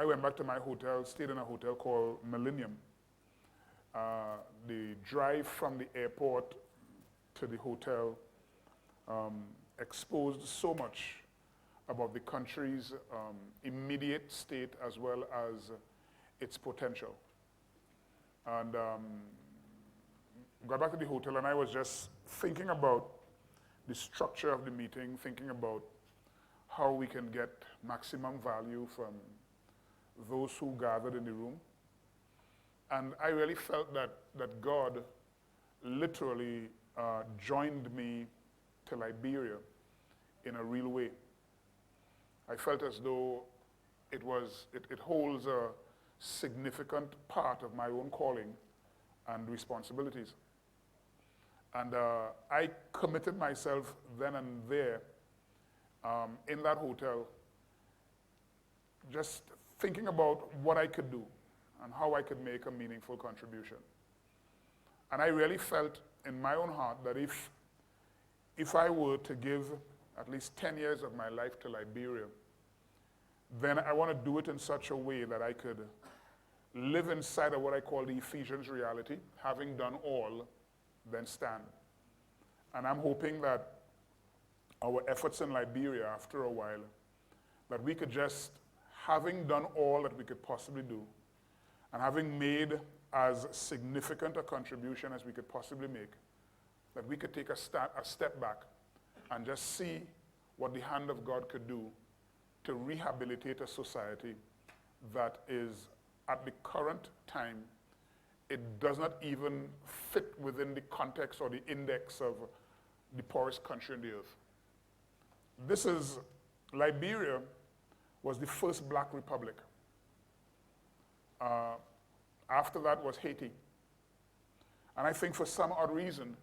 I went back to my hotel, stayed in a hotel called Millennium. The drive from the airport to the hotel exposed so much about the country's immediate state as well as its potential. And got back to the hotel and I was just thinking about the structure of the meeting, thinking about how we can get maximum value from those who gathered in the room. And I really felt that God literally joined me to Liberia in a real way. I felt as though it holds a significant part of my own calling and responsibilities. And I committed myself then and there in that hotel, just thinking about what I could do and how I could make a meaningful contribution. And I really felt in my own heart that if I were to give at least 10 years of my life to Liberia, then I want to do it in such a way that I could live inside of what I call the Ephesians reality, having done all, then stand. And I'm hoping that our efforts in Liberia after a while, that we could just, having done all that we could possibly do, and having made as significant a contribution as we could possibly make, that we could take a step back and just see what the hand of God could do to rehabilitate a society that is, at the current time, it does not even fit within the context or the index of the poorest country on the earth. Liberia was the first black republic. After that was Haiti. And I think for some odd reason,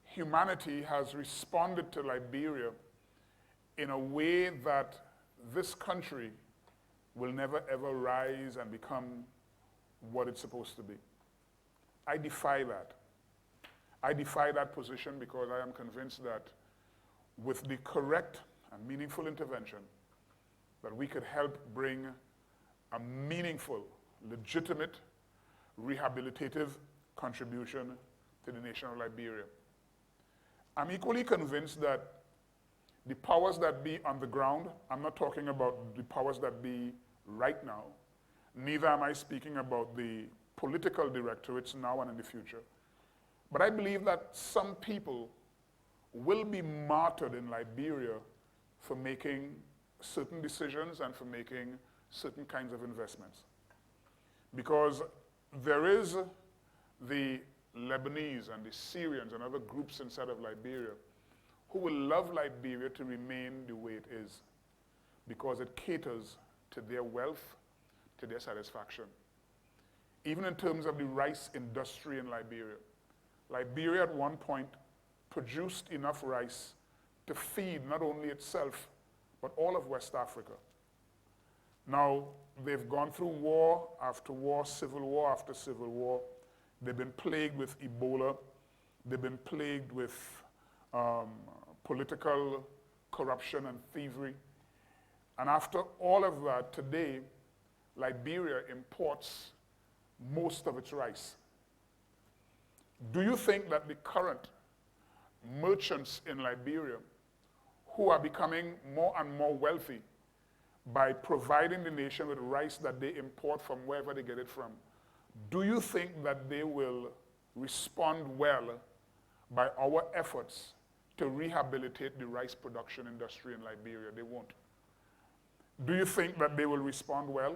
humanity has responded to Liberia in a way that this country will never ever rise and become what it's supposed to be. I defy that. I defy that position because I am convinced that with the correct and meaningful intervention, that we could help bring a meaningful, legitimate, rehabilitative contribution to the nation of Liberia. I'm equally convinced that the powers that be on the ground, I'm not talking about the powers that be right now, neither am I speaking about the political directorates now and in the future, but I believe that some people will be martyred in Liberia for making certain decisions and for making certain kinds of investments. Because there is the Lebanese and the Syrians and other groups inside of Liberia who will love Liberia to remain the way it is because it caters to their wealth, to their satisfaction. Even in terms of the rice industry in Liberia, Liberia at one point produced enough rice to feed not only itself, but all of West Africa. Now, they've gone through war after war, civil war after civil war. They've been plagued with Ebola. They've been plagued with political corruption and thievery. And after all of that, today, Liberia imports most of its rice. Do you think that the current merchants in Liberia who are becoming more and more wealthy by providing the nation with rice that they import from wherever they get it from, do you think that they will respond well by our efforts to rehabilitate the rice production industry in Liberia? They won't. Do you think that they will respond well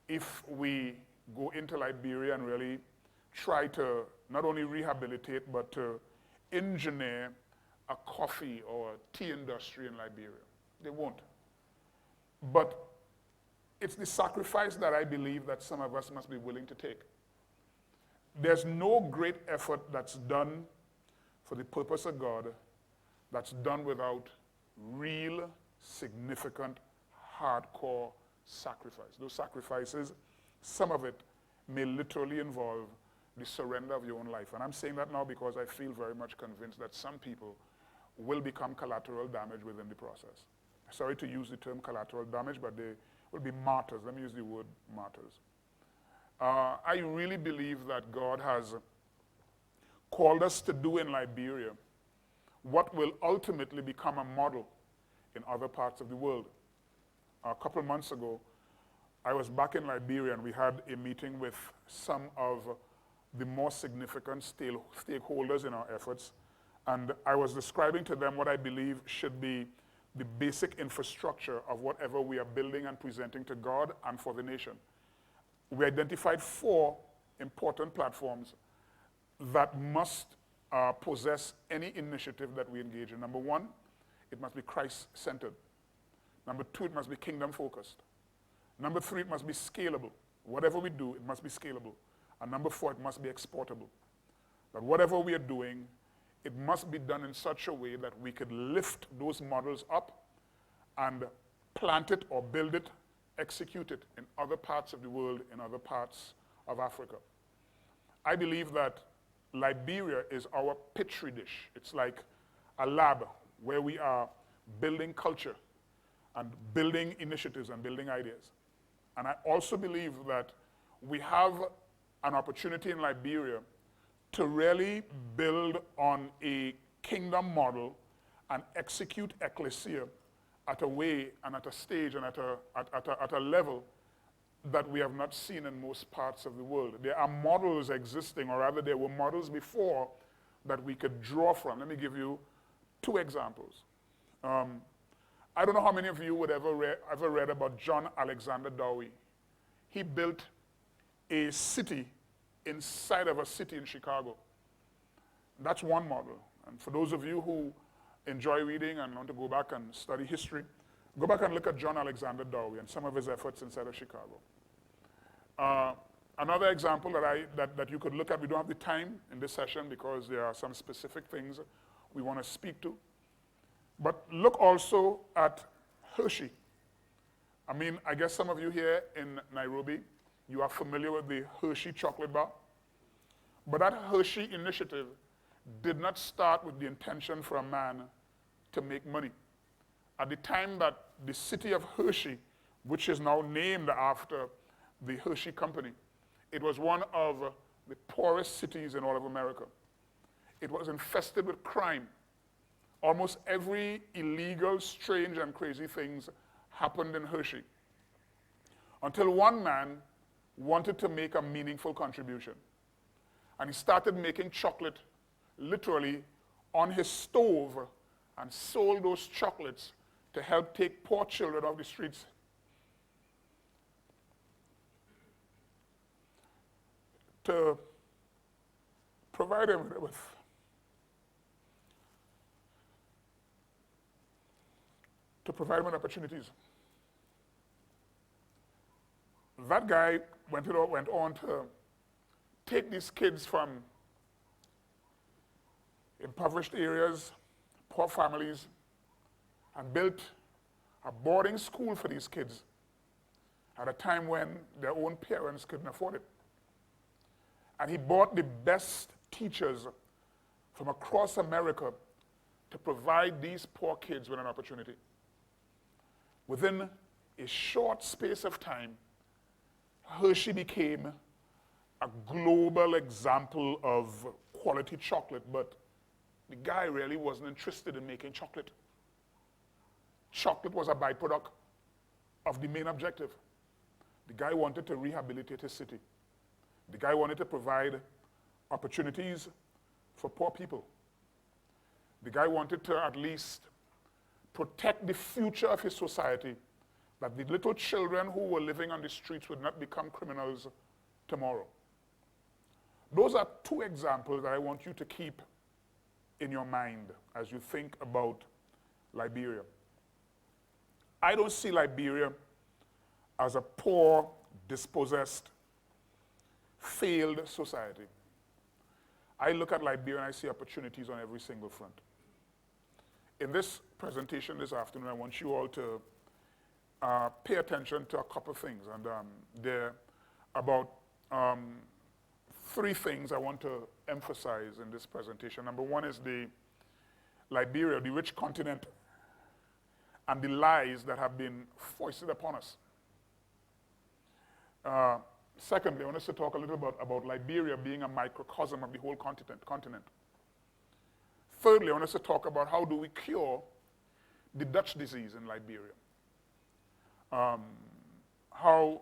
if we go into Liberia and really try to not only rehabilitate but to engineer a coffee or a tea industry in Liberia? They won't. But it's the sacrifice that I believe that some of us must be willing to take. There's no great effort that's done for the purpose of God that's done without real, significant, hardcore sacrifice. Those sacrifices, some of it may literally involve the surrender of your own life. And I'm saying that now because I feel very much convinced that some people will become collateral damage within the process. Sorry to use the term collateral damage, but they will be martyrs. Let me use the word martyrs. I really believe that God has called us to do in Liberia what will ultimately become a model in other parts of the world. A couple of months ago, I was back in Liberia and we had a meeting with some of the more significant stakeholders in our efforts. And I was describing to them what I believe should be the basic infrastructure of whatever we are building and presenting to God and for the nation. We identified 4 important platforms that must possess any initiative that we engage in. Number 1, it must be Christ-centered. Number 2, it must be kingdom-focused. Number 3, it must be scalable. Whatever we do, it must be scalable. And number 4, it must be exportable. That whatever we are doing, it must be done in such a way that we could lift those models up and plant it or build it, execute it in other parts of the world, in other parts of Africa. I believe that Liberia is our petri dish. It's like a lab where we are building culture and building initiatives and building ideas. And I also believe that we have an opportunity in Liberia to really build on a kingdom model and execute ecclesia at a way and at a stage and at a level that we have not seen in most parts of the world. There are models existing, or rather there were models before that we could draw from. Let me give you 2 examples. I don't know how many of you would ever read about John Alexander Dowie. He built a city inside of a city in Chicago. That's one model. And for those of you who enjoy reading and want to go back and study history, go back and look at John Alexander Dowie and some of his efforts inside of Chicago. Another example that you could look at, we don't have the time in this session because there are some specific things we want to speak to. But look also at Hershey. I mean, I guess some of you here in Nairobi, you are familiar with the Hershey chocolate bar. But that Hershey initiative did not start with the intention for a man to make money. At the time that the city of Hershey, which is now named after the Hershey Company, it was one of the poorest cities in all of America. It was infested with crime. Almost every illegal, strange, and crazy things happened in Hershey. Until one man wanted to make a meaningful contribution. And he started making chocolate literally on his stove and sold those chocolates to help take poor children off the streets. To provide them with opportunities. That guy went on to take these kids from impoverished areas, poor families, and built a boarding school for these kids at a time when their own parents couldn't afford it. And he bought the best teachers from across America to provide these poor kids with an opportunity. Within a short space of time, Hershey became a global example of quality chocolate, but the guy really wasn't interested in making chocolate. Chocolate was a byproduct of the main objective. The guy wanted to rehabilitate his city. The guy wanted to provide opportunities for poor people. The guy wanted to at least protect the future of his society, that the little children who were living on the streets would not become criminals tomorrow. Those are 2 examples that I want you to keep in your mind as you think about Liberia. I don't see Liberia as a poor, dispossessed, failed society. I look at Liberia and I see opportunities on every single front. In this presentation this afternoon, I want you all to pay attention to a couple of things. And there are about 3 things I want to emphasize in this presentation. Number 1 is the Liberia, the rich continent, and the lies that have been foisted upon us. Secondly, I want us to talk a little bit about Liberia being a microcosm of the whole continent. Thirdly, I want us to talk about how do we cure the Dutch disease in Liberia. How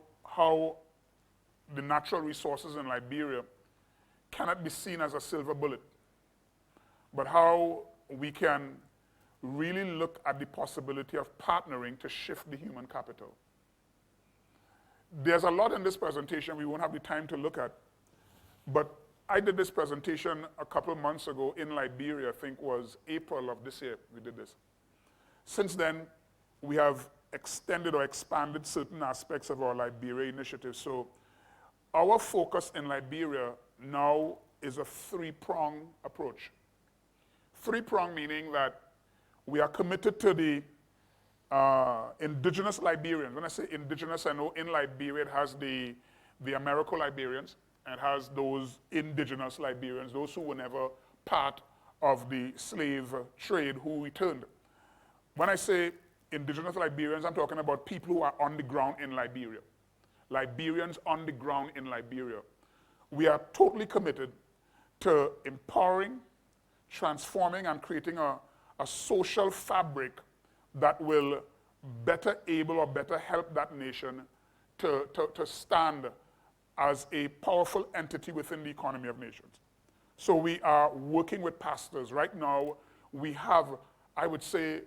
the natural resources in Liberia cannot be seen as a silver bullet, but how we can really look at the possibility of partnering to shift the human capital. There's a lot in this presentation we won't have the time to look at, but I did this presentation a couple months ago in Liberia, I think was April of this year we did this. Since then, we have extended or expanded certain aspects of our Liberia initiative. So our focus in Liberia now is a three-prong approach. Three-prong meaning that we are committed to the indigenous Liberians. When I say indigenous, I know in Liberia it has the Americo-Liberians, and it has those indigenous Liberians, those who were never part of the slave trade who returned. When I say indigenous Liberians, I'm talking about people who are on the ground in Liberia. Liberians on the ground in Liberia. We are totally committed to empowering, transforming, and creating a social fabric that will better able or better help that nation to stand as a powerful entity within the economy of nations. So we are working with pastors. Right now, we have, I would say,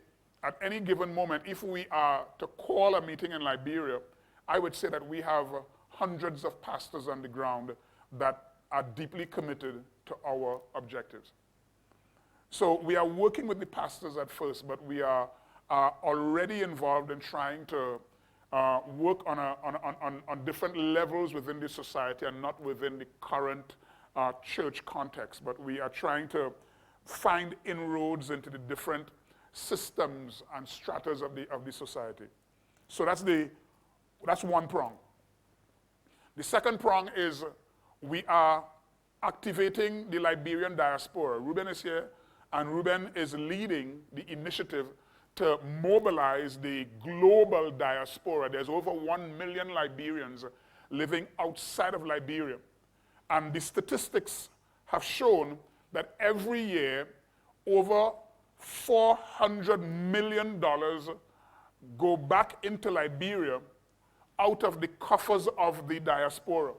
at any given moment, if we are to call a meeting in Liberia, I would say that we have hundreds of pastors on the ground that are deeply committed to our objectives. So we are working with the pastors at first, but we are already involved in trying to work on different levels within the society and not within the current church context, but we are trying to find inroads into the different systems and stratas of the society. So that's one prong. The second prong is we are activating the Liberian diaspora. Ruben is here, and Ruben is leading the initiative to mobilize the global diaspora. There's over 1 million Liberians living outside of Liberia. And the statistics have shown that every year, over $400 million go back into Liberia out of the coffers of the diaspora.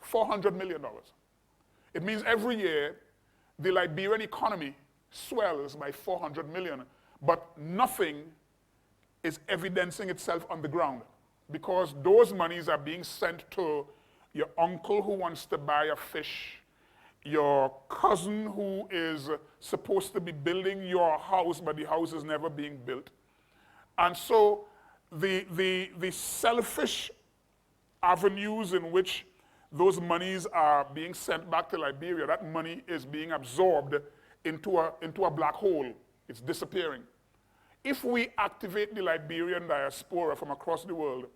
$400 million. It means every year, the Liberian economy swells by 400 million, but nothing is evidencing itself on the ground because those monies are being sent to your uncle who wants to buy a fish, your cousin who is supposed to be building your house, but the house is never being built. And so the selfish avenues in which those monies are being sent back to Liberia, that money is being absorbed into a black hole. It's disappearing. If we activate the Liberian diaspora from across the world,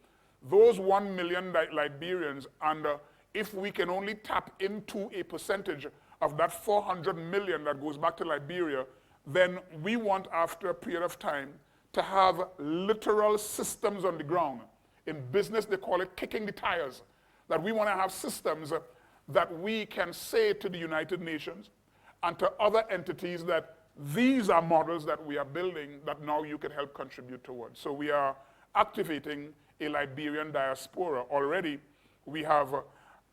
those 1 million Liberians, and if we can only tap into a percentage of that 400 million that goes back to Liberia, then we want, after a period of time, to have literal systems on the ground. In business, they call it kicking the tires. That we want to have systems that we can say to the United Nations and to other entities that these are models that we are building that now you can help contribute towards. So we are activating a Liberian diaspora. Already, we have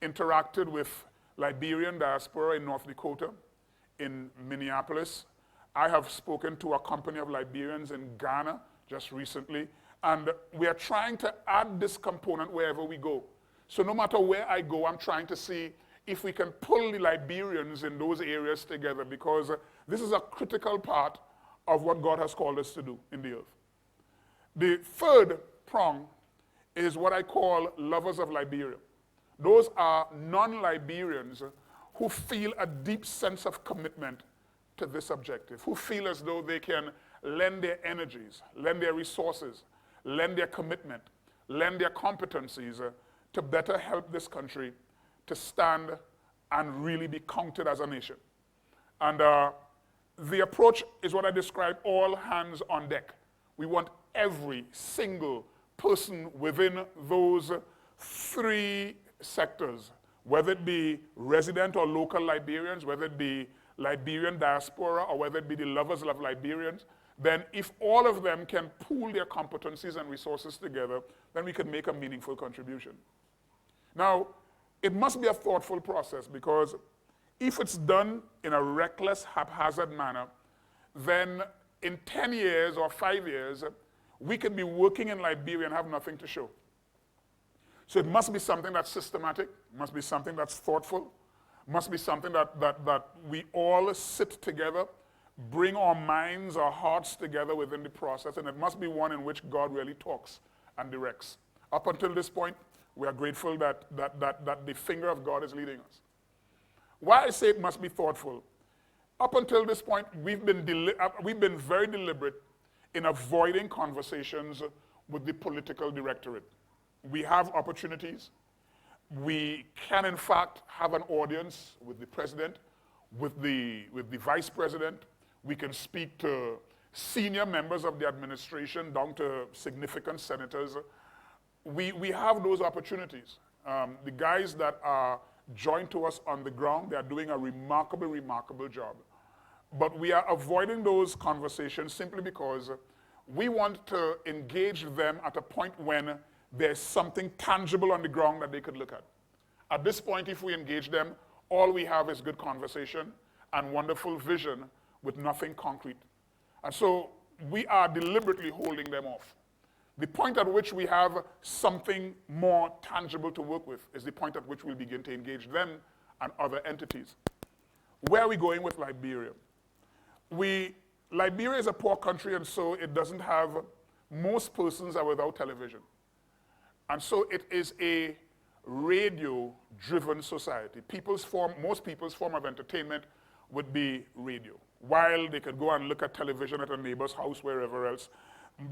interacted with Liberian diaspora in North Dakota, in Minneapolis. I have spoken to a company of Liberians in Ghana just recently, and we are trying to add this component wherever we go. So no matter where I go, I'm trying to see if we can pull the Liberians in those areas together, because this is a critical part of what God has called us to do in the earth. The third prong is what I call lovers of Liberia. Those are non-Liberians who feel a deep sense of commitment to this objective, who feel as though they can lend their energies, lend their resources, lend their commitment, lend their competencies to better help this country to stand and really be counted as a nation. And the approach is what I describe, all hands on deck. We want every single person within those three sectors, whether it be resident or local Liberians, whether it be Liberian diaspora, or whether it be the lovers of Liberians, then if all of them can pool their competencies and resources together, then we can make a meaningful contribution. Now, it must be a thoughtful process, because if it's done in a reckless, haphazard manner, then in 10 years or 5 years, we could be working in Liberia and have nothing to show. So it must be something that's systematic, must be something that's thoughtful, must be something that we all sit together, bring our minds, our hearts together within the process, and it must be one in which God really talks and directs. Up until this point, we are grateful that the finger of God is leading us. Why I say it must be thoughtful, up until this point, we've been very deliberate in avoiding conversations with the political directorate. We have opportunities. We can, in fact, have an audience with the president, with the vice president. We can speak to senior members of the administration, down to significant senators. We have those opportunities. The guys that are joined to us on the ground, they are doing a remarkable, remarkable job. But we are avoiding those conversations simply because we want to engage them at a point when there's something tangible on the ground that they could look at. At this point, if we engage them, all we have is good conversation and wonderful vision with nothing concrete. And so we are deliberately holding them off. The point at which we have something more tangible to work with is the point at which we'll begin to engage them and other entities. Where are we going with Liberia? Liberia is a poor country, and so it doesn't have, most persons are without television. And so it is a radio-driven society. Most people's form of entertainment would be radio. While they could go and look at television at a neighbor's house, wherever else,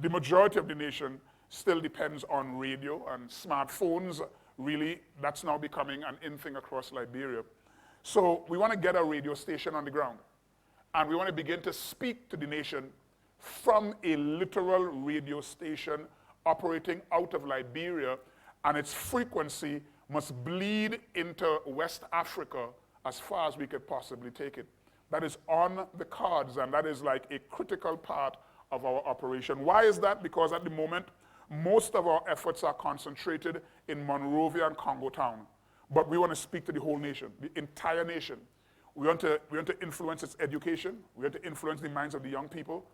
the majority of the nation still depends on radio, and smartphones, really, that's now becoming an in thing across Liberia. So we want to get a radio station on the ground, and we want to begin to speak to the nation from a literal radio station operating out of Liberia, and its frequency must bleed into West Africa as far as we could possibly take it. That is on the cards, and that is like a critical part of our operation. Why is that? Because at the moment, most of our efforts are concentrated in Monrovia and Congo Town. But we want to speak to the whole nation, the entire nation. We want to influence its education. We want to influence the minds of the young people.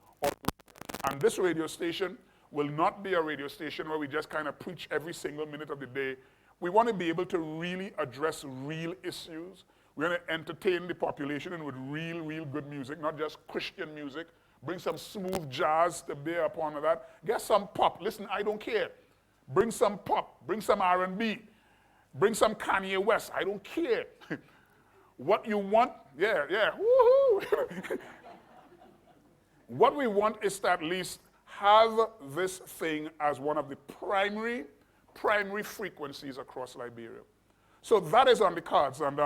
And this radio station will not be a radio station where we just kind of preach every single minute of the day. We want to be able to really address real issues. We want to entertain the population and with real, real good music, not just Christian music. Bring some smooth jazz to bear upon that. Get some pop. Listen, I don't care. Bring some pop. Bring some R&B. Bring some Kanye West. I don't care. What you want, yeah, woohoo. What we want is to at least have this thing as one of the primary frequencies across Liberia. So that is on the cards. And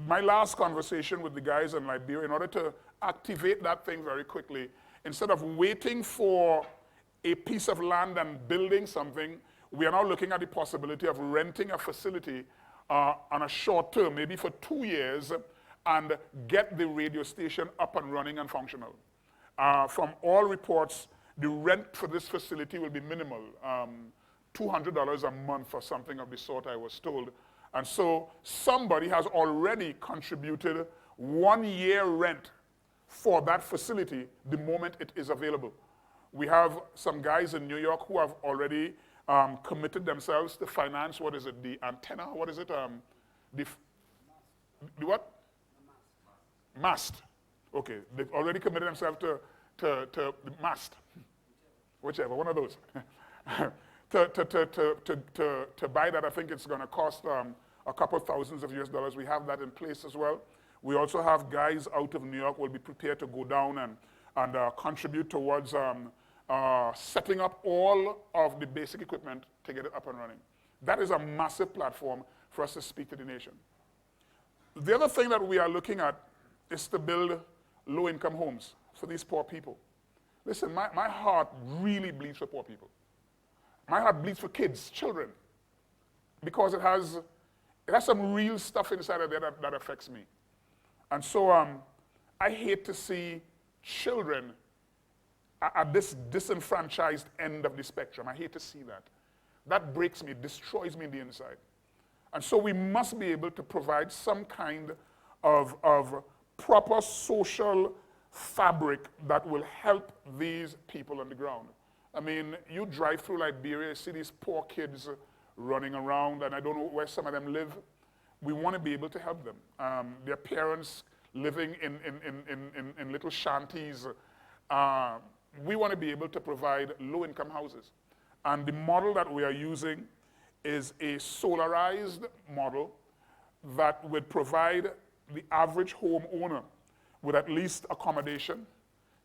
my last conversation with the guys in Liberia, in order to activate that thing very quickly, instead of waiting for a piece of land and building something, we are now looking at the possibility of renting a facility on a short term, maybe for 2 years, and get the radio station up and running and functional. From all reports, the rent for this facility will be minimal, $200 a month or something of the sort, I was told. And so somebody has already contributed 1 year rent for that facility the moment it is available. We have some guys in New York who have already committed themselves to finance, what is it, the antenna, what is it? The what? The mast. Okay, they've already committed themselves to the mast, whichever, one of those. to buy that, I think it's going to cost a couple thousands of US dollars. We have that in place as well. We also have guys out of New York who will be prepared to go down and contribute towards setting up all of the basic equipment to get it up and running. That is a massive platform for us to speak to the nation. The other thing that we are looking at is to build low-income homes for these poor people. Listen, my heart really bleeds for poor people. My heart bleeds for kids, children. because it has some real stuff inside of there that affects me. And so I hate to see children at this disenfranchised end of the spectrum. I hate to see that. That breaks me, destroys me in the inside. And so we must be able to provide some kind of proper social fabric that will help these people on the ground. I mean, you drive through Liberia, you see these poor kids running around, and I don't know where some of them live. We want to be able to help them. Their parents living in little shanties. We want to be able to provide low-income houses. And the model that we are using is a solarized model that would provide the average homeowner with at least accommodation.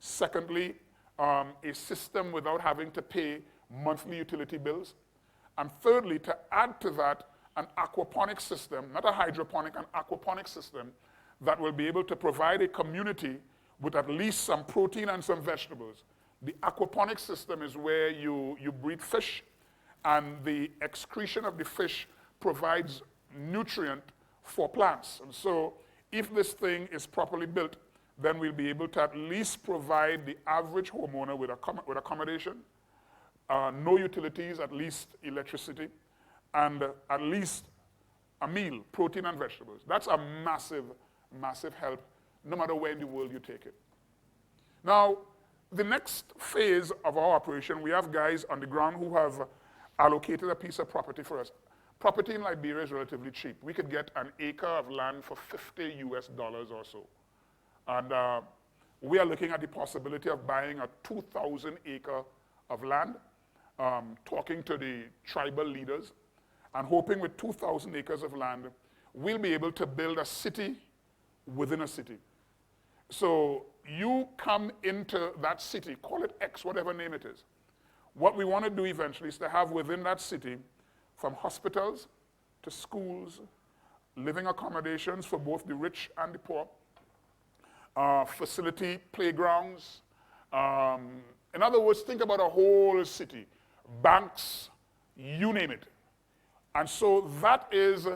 Secondly, a system without having to pay monthly utility bills. And thirdly, to add to that, an aquaponic system, not a hydroponic, an aquaponic system that will be able to provide a community with at least some protein and some vegetables. The aquaponic system is where you breed fish, and the excretion of the fish provides nutrient for plants. And so if this thing is properly built, then we'll be able to at least provide the average homeowner with accommodation, no utilities, at least electricity, and at least a meal, protein and vegetables. That's a massive, massive help, no matter where in the world you take it. Now, the next phase of our operation, we have guys on the ground who have allocated a piece of property for us. Property in Liberia is relatively cheap. We could get an acre of land for $50 or so. And we are looking at the possibility of buying a 2,000 acre of land, talking to the tribal leaders, and hoping with 2,000 acres of land, we'll be able to build a city within a city. So you come into that city, call it X, whatever name it is. What we want to do eventually is to have within that city, from hospitals to schools, living accommodations for both the rich and the poor, facility, playgrounds. In other words, think about a whole city, banks, you name it. And so that is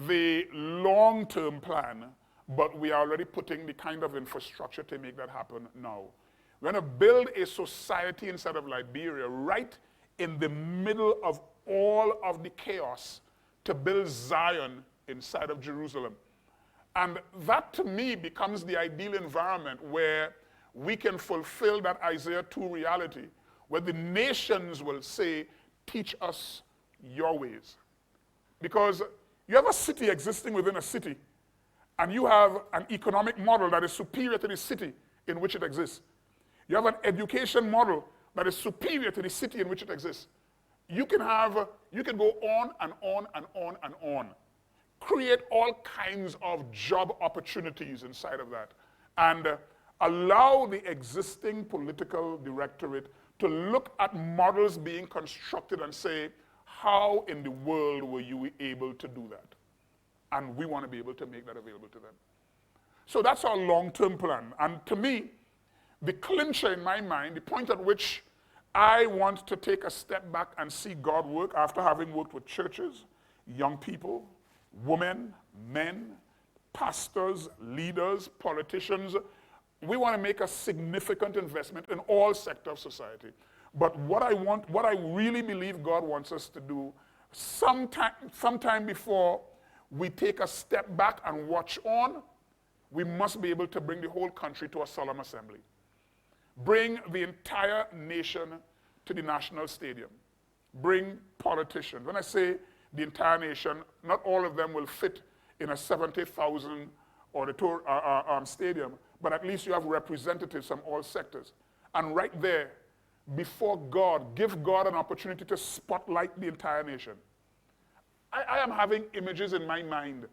the long-term plan, but we are already putting the kind of infrastructure to make that happen now. We're going to build a society inside of Liberia right in the middle of all of the chaos to build Zion inside of Jerusalem. And that, to me, becomes the ideal environment where we can fulfill that Isaiah 2 reality, where the nations will say, teach us your ways. Because you have a city existing within a city, and you have an economic model that is superior to the city in which it exists. You have an education model that is superior to the city in which it exists. You can go on and on and on and on. Create all kinds of job opportunities inside of that, and allow the existing political directorate to look at models being constructed and say, how in the world were you able to do that? And we want to be able to make that available to them. So that's our long-term plan. And to me, the clincher in my mind, the point at which I want to take a step back and see God work after having worked with churches, young people, women, men, pastors, leaders, politicians. We want to make a significant investment in all sectors of society. But what I really believe God wants us to do, sometime before we take a step back and watch on, we must be able to bring the whole country to a solemn assembly. Bring the entire nation to the national stadium. Bring politicians. When I say the entire nation, not all of them will fit in a 70,000 stadium, but at least you have representatives from all sectors. And right there, before God, give God an opportunity to spotlight the entire nation. I am having images in my mind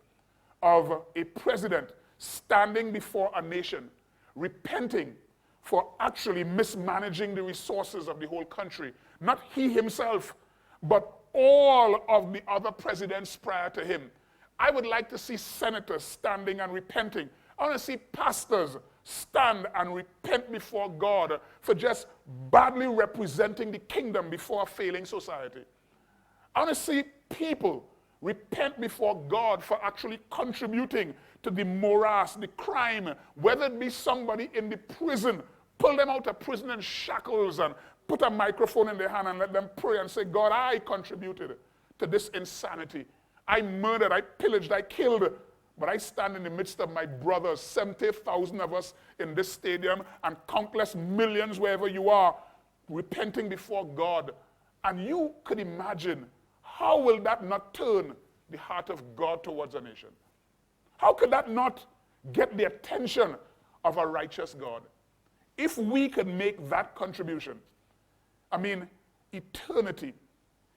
of a president standing before a nation, repenting for actually mismanaging the resources of the whole country. Not he himself, but all of the other presidents prior to him. I would like to see senators standing and repenting. I want to see pastors stand and repent before God for just badly representing the kingdom before a failing society. I want to see people repent before God for actually contributing to the morass, the crime, whether it be somebody in the prison, pull them out of prison in shackles and put a microphone in their hand and let them pray and say, God, I contributed to this insanity. I murdered, I pillaged, I killed, but I stand in the midst of my brothers, 70,000 of us in this stadium and countless millions wherever you are, repenting before God. And you could imagine, how will that not turn the heart of God towards a nation? How could that not get the attention of a righteous God? If we could make that contribution, I mean, eternity,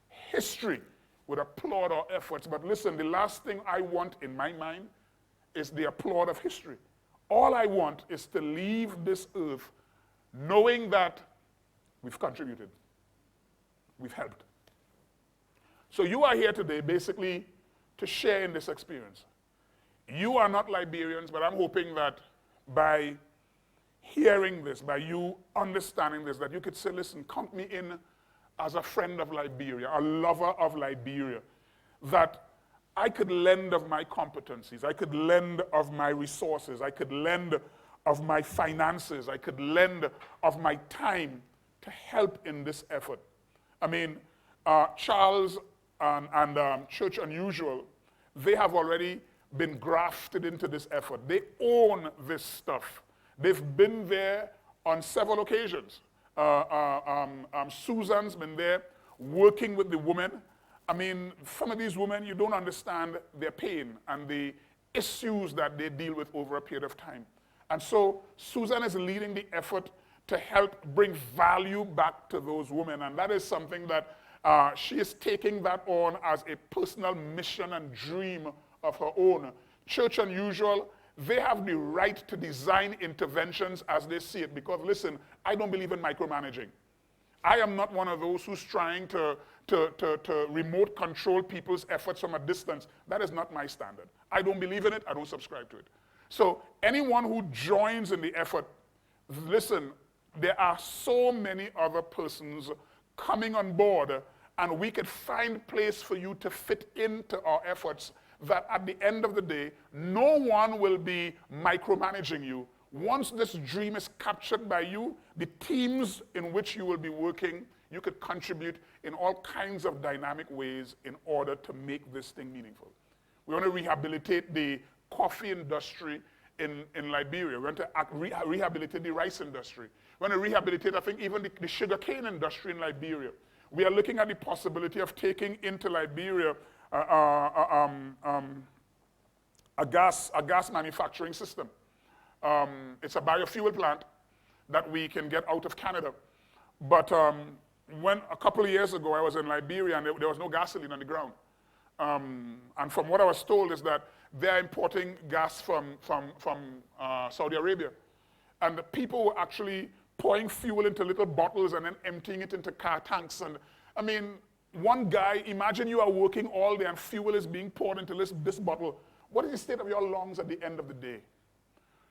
history would applaud our efforts. But listen, the last thing I want in my mind is the applaud of history. All I want is to leave this earth knowing that we've contributed, we've helped. So you are here today basically to share in this experience. You are not Liberians, but I'm hoping that by hearing this, by you understanding this, that you could say, listen, count me in as a friend of Liberia, a lover of Liberia, that I could lend of my competencies, I could lend of my resources, I could lend of my finances, I could lend of my time to help in this effort. I mean, Charles and Church Unusual, they have already been grafted into this effort. They own this stuff. They've been there on several occasions. Susan's been there working with the women. I mean, some of these women, you don't understand their pain and the issues that they deal with over a period of time. And so Susan is leading the effort to help bring value back to those women. And that is something that she is taking that on as a personal mission and dream of her own. Church Unusual, they have the right to design interventions as they see it, because listen, I don't believe in micromanaging. I am not one of those who's trying to remote control people's efforts from a distance. That is not my standard. I don't believe in it, I don't subscribe to it. So anyone who joins in the effort, listen, there are so many other persons coming on board, and we could find place for you to fit into our efforts, that at the end of the day, no one will be micromanaging you. Once this dream is captured by you, the teams in which you will be working, you could contribute in all kinds of dynamic ways in order to make this thing meaningful. We want to rehabilitate the coffee industry in Liberia. We want to rehabilitate the rice industry. We want to rehabilitate, I think, even the sugarcane industry in Liberia. We are looking at the possibility of taking into Liberia a gas manufacturing system. It's a biofuel plant that we can get out of Canada. But when a couple of years ago I was in Liberia and there was no gasoline on the ground. And from what I was told is that they're importing gas from Saudi Arabia. And the people were actually pouring fuel into little bottles and then emptying it into car tanks. And I mean, one guy, imagine you are working all day and fuel is being poured into this bottle. What is the state of your lungs at the end of the day?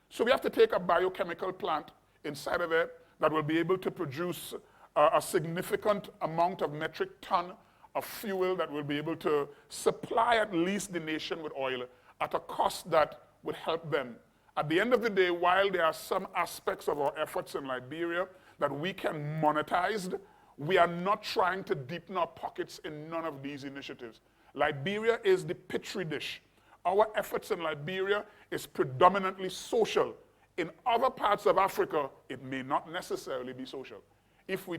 So we have to take a biochemical plant inside of there that will be able to produce a significant amount of metric ton of fuel that will be able to supply at least the nation with oil at a cost that would help them. At the end of the day, while there are some aspects of our efforts in Liberia that we can monetize, we are not trying to deepen our pockets in none of these initiatives. Liberia is the petri dish. Our efforts in Liberia is predominantly social. In other parts of Africa, it may not necessarily be social. If we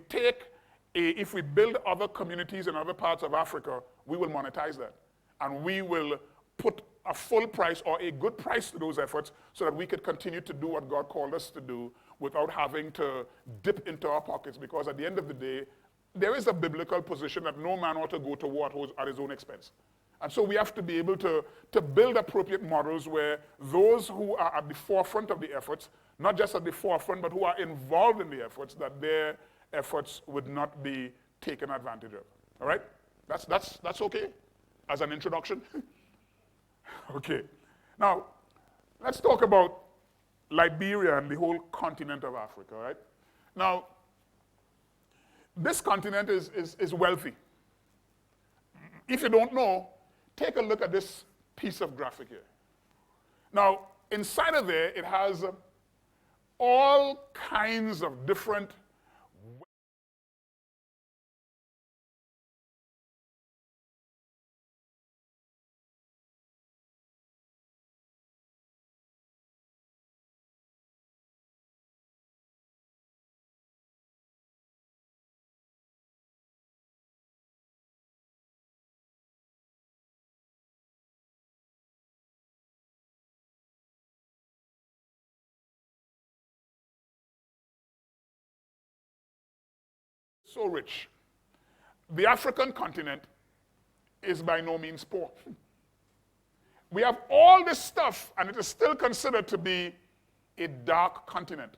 build other communities in other parts of Africa, we will monetize that. And we will put a full price or a good price to those efforts so that we could continue to do what God called us to do without having to dip into our pockets, because at the end of the day, there is a biblical position that no man ought to go to war at his own expense. And so we have to be able to build appropriate models where those who are at the forefront of the efforts, not just at the forefront, but who are involved in the efforts, that their efforts would not be taken advantage of. All right? That's okay as an introduction? Okay. Now, let's talk about Liberia and the whole continent of Africa, right? Now, this continent is wealthy. If you don't know, take a look at this piece of graphic here. Now, inside of there, it has all kinds of different so rich. The African continent is by no means poor. We have all this stuff, and it is still considered to be a dark continent.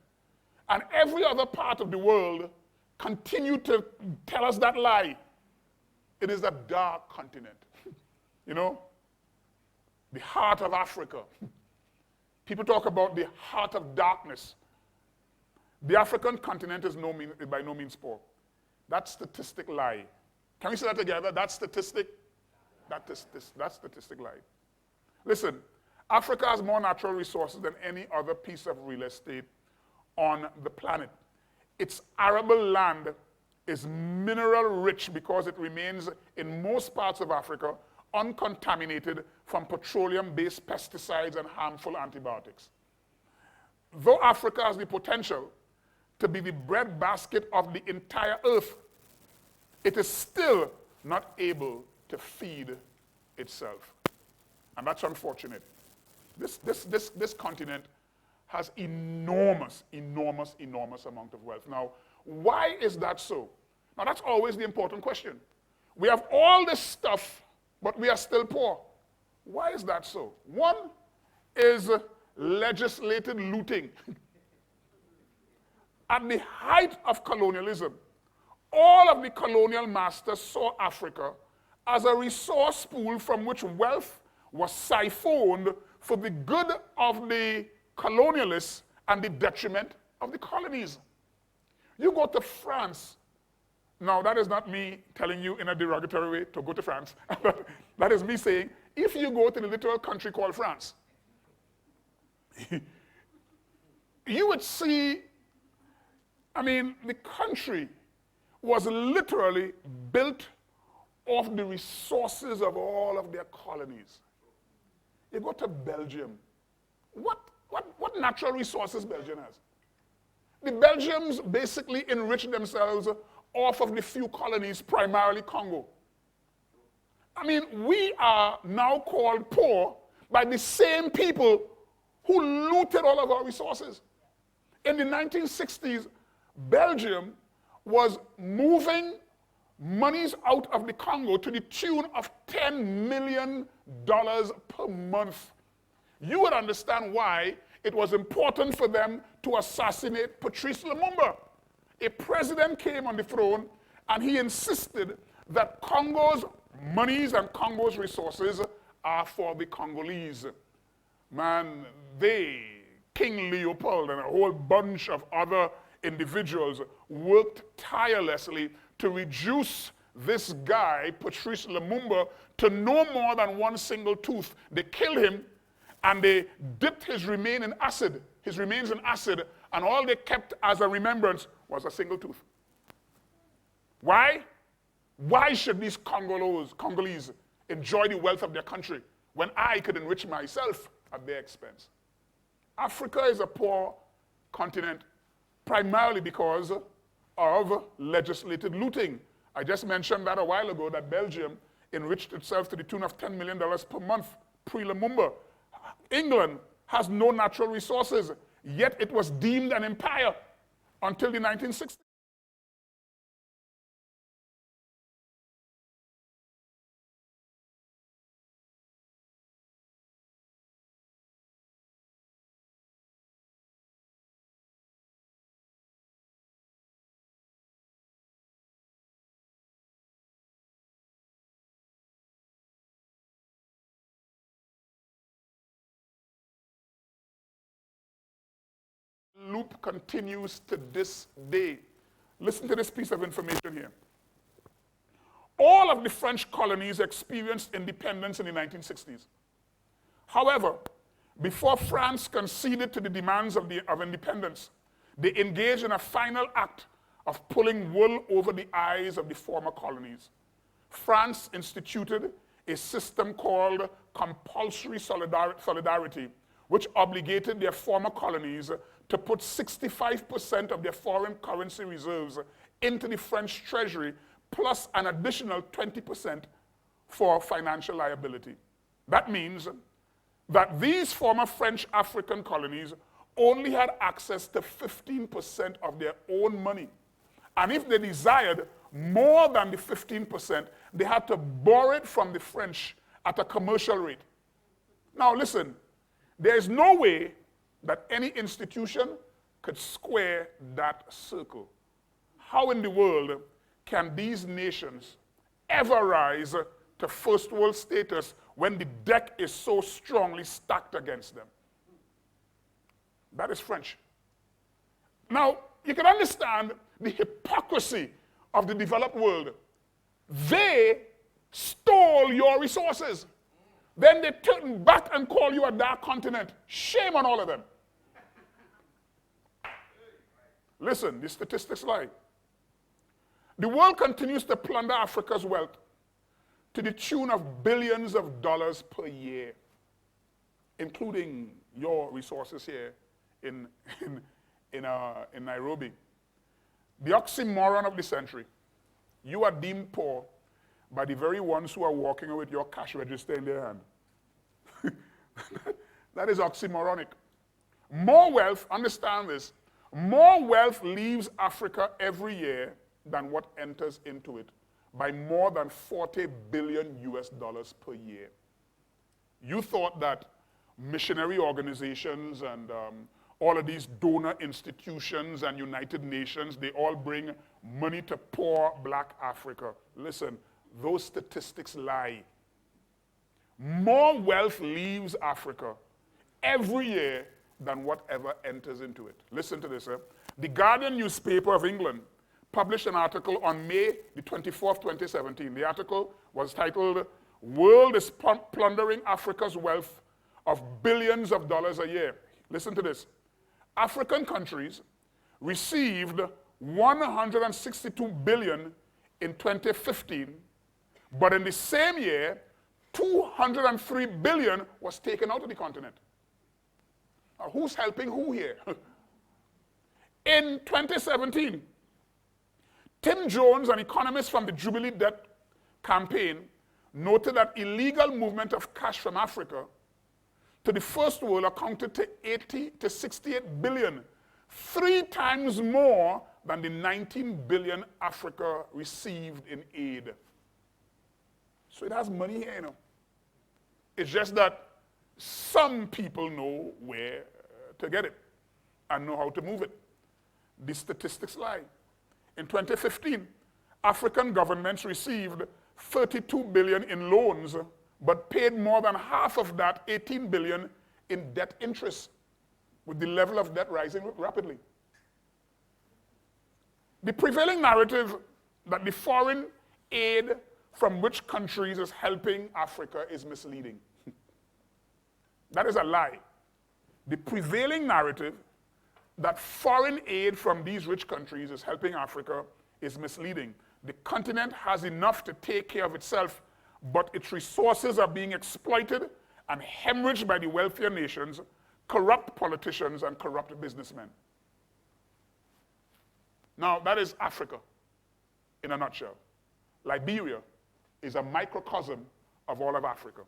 And every other part of the world continue to tell us that lie. It is a dark continent. You know, the heart of Africa. People talk about the heart of darkness. The African continent is by no means poor. That statistic lie. Can we say that together? That statistic lie. Listen, Africa has more natural resources than any other piece of real estate on the planet. Its arable land is mineral rich because it remains in most parts of Africa uncontaminated from petroleum-based pesticides and harmful antibiotics. Though Africa has the potential to be the breadbasket of the entire earth, it is still not able to feed itself. And that's unfortunate. This continent has enormous amount of wealth. Now, why is that so? Now, that's always the important question. We have all this stuff, but we are still poor. Why is that so? One is legislated looting. At the height of colonialism, all of the colonial masters saw Africa as a resource pool from which wealth was siphoned for the good of the colonialists and the detriment of the colonies. You go to France. Now, that is not me telling you in a derogatory way to go to France. That is me saying, if you go to the little country called France, you would see, I mean, the country was literally built off the resources of all of their colonies. You go to Belgium. What natural resources Belgium has? The Belgians basically enriched themselves off of the few colonies, primarily Congo. I mean, we are now called poor by the same people who looted all of our resources. In the 1960s, Belgium was moving monies out of the Congo to the tune of $10 million per month. You would understand why it was important for them to assassinate Patrice Lumumba. A president came on the throne and he insisted that Congo's monies and Congo's resources are for the Congolese. Man, King Leopold and a whole bunch of other individuals worked tirelessly to reduce this guy, Patrice Lumumba, to no more than one single tooth. They killed him and they dipped his remains in acid, and all they kept as a remembrance was a single tooth. Why? Why should these Congolese enjoy the wealth of their country when I could enrich myself at their expense? Africa is a poor continent primarily because of legislated looting. I just mentioned that a while ago, that Belgium enriched itself to the tune of $10 million per month pre-Lumumba. England has no natural resources, yet it was deemed an empire until the 1960s. Loop continues to this day. Listen to this piece of information here. All of the French colonies experienced independence in the 1960s. However, before France conceded to the demands of independence, they engaged in a final act of pulling wool over the eyes of the former colonies. France instituted a system called compulsory solidarity, which obligated their former colonies to put 65% of their foreign currency reserves into the French treasury, plus an additional 20% for financial liability. That means that these former French African colonies only had access to 15% of their own money. And if they desired more than the 15%, they had to borrow it from the French at a commercial rate. Now listen, there is no way that any institution could square that circle. How in the world can these nations ever rise to first world status when the deck is so strongly stacked against them? That is French. Now, you can understand the hypocrisy of the developed world. They stole your resources. Then they turn back and call you a dark continent. Shame on all of them. Listen, the statistics lie. The world continues to plunder Africa's wealth to the tune of billions of dollars per year, including your resources here in Nairobi. The oxymoron of the century. You are deemed poor by the very ones who are walking with your cash register in their hand. That is oxymoronic. More wealth, understand this, more wealth leaves Africa every year than what enters into it, by more than 40 billion US dollars per year. You thought that missionary organizations and all of these donor institutions and United Nations, they all bring money to poor black Africa. Listen, those statistics lie. More wealth leaves Africa every year than whatever enters into it. Listen to this. The Guardian newspaper of England published an article on May the 24th, 2017. The article was titled, "World is Plundering Africa's Wealth of Billions of Dollars a Year." Listen to this. African countries received 162 billion in 2015, but in the same year, 203 billion was taken out of the continent. Now, who's helping who here? In 2017, Tim Jones, an economist from the Jubilee Debt Campaign, noted that illegal movement of cash from Africa to the first world accounted to 80 to 68 billion, 3 times more than the 19 billion Africa received in aid. So it has money here, you know. It's just that some people know where to get it and know how to move it. The statistics lie. In 2015, African governments received 32 billion in loans, but paid more than half of that, 18 billion, in debt interest, with the level of debt rising rapidly. The prevailing narrative that the foreign aid from which countries is helping Africa is misleading. That is a lie. The prevailing narrative that foreign aid from these rich countries is helping Africa is misleading. The continent has enough to take care of itself, but its resources are being exploited and hemorrhaged by the wealthier nations, corrupt politicians, and corrupt businessmen. Now, that is Africa in a nutshell. Liberia is a microcosm of all of Africa.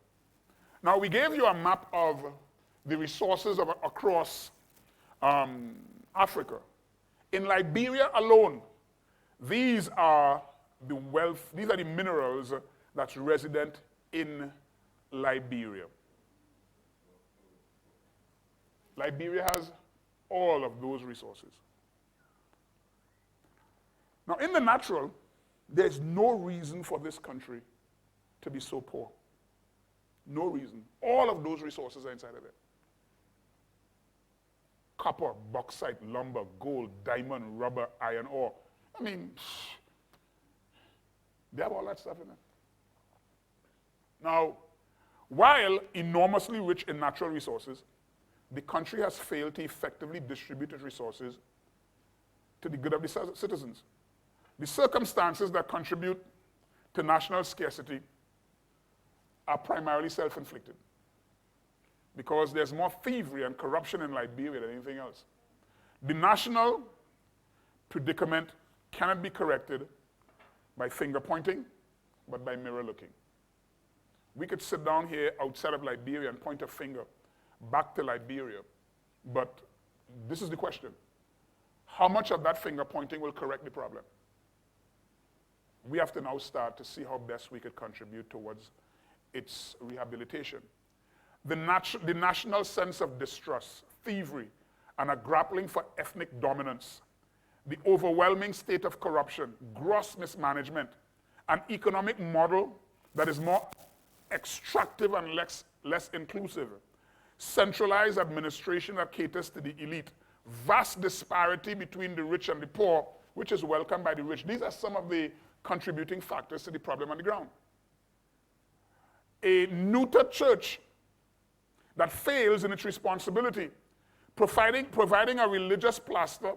Now, we gave you a map of the resources across Africa. In Liberia alone, these are the minerals that's resident in Liberia. Liberia has all of those resources. Now, in the natural, there's no reason for this country to be so poor. No reason. All of those resources are inside of it. Copper, bauxite, lumber, gold, diamond, rubber, iron ore. I mean, They have all that stuff in it. Now, while enormously rich in natural resources, the country has failed to effectively distribute its resources to the good of the citizens. The circumstances that contribute to national scarcity are primarily self-inflicted because there's more thievery and corruption in Liberia than anything else. The national predicament cannot be corrected by finger pointing, but by mirror looking. We could sit down here outside of Liberia and point a finger back to Liberia, but this is the question. How much of that finger pointing will correct the problem? We have to now start to see how best we could contribute towards its rehabilitation. The national sense of distrust, thievery, and a grappling for ethnic dominance, the overwhelming state of corruption, gross mismanagement, an economic model that is more extractive and less inclusive, centralized administration that caters to the elite, vast disparity between the rich and the poor, which is welcomed by the rich. These are some of the contributing factors to the problem on the ground. A neutered church that fails in its responsibility, providing a religious plaster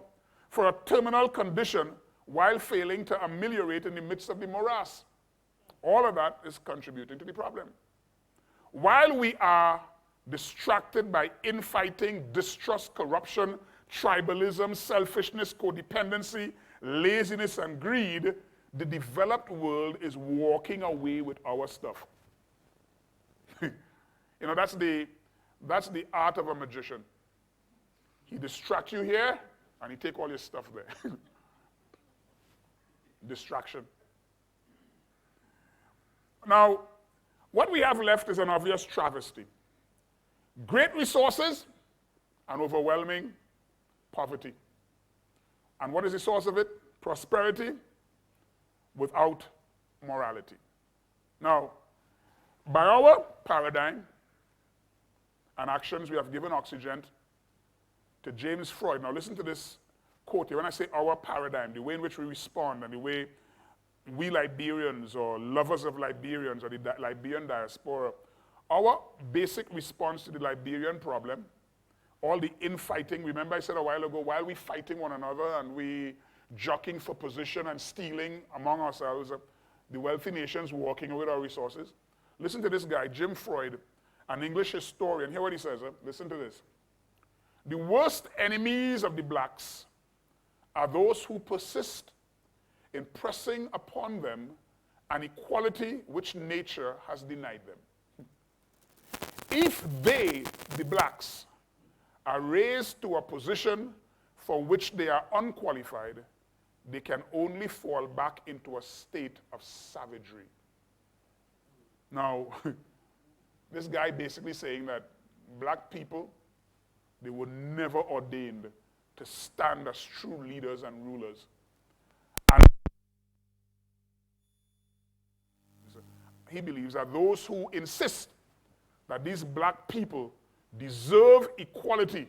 for a terminal condition while failing to ameliorate in the midst of the morass. All of that is contributing to the problem. While we are distracted by infighting, distrust, corruption, tribalism, selfishness, codependency, laziness, and greed, the developed world is walking away with our stuff. You know, that's the art of a magician. He distracts you here, and he take all your stuff there. Distraction. Now, what we have left is an obvious travesty. Great resources and overwhelming poverty. And what is the source of it? Prosperity without morality. Now, by our paradigm and actions, we have given oxygen to James Freud. Now listen to this quote here. When I say our paradigm, the way in which we respond and the way we Liberians or lovers of Liberians or the Liberian diaspora, our basic response to the Liberian problem, all the infighting, remember I said a while ago, while we fighting one another and we jockeying for position and stealing among ourselves, the wealthy nations walking away with our resources. Listen to this guy, Jim Freud, an English historian. Hear what he says. Listen to this. The worst enemies of the blacks are those who persist in pressing upon them an equality which nature has denied them. If they, the blacks, are raised to a position for which they are unqualified, they can only fall back into a state of savagery. Now, this guy basically saying that black people, they were never ordained to stand as true leaders and rulers. And he believes that those who insist that these black people deserve equality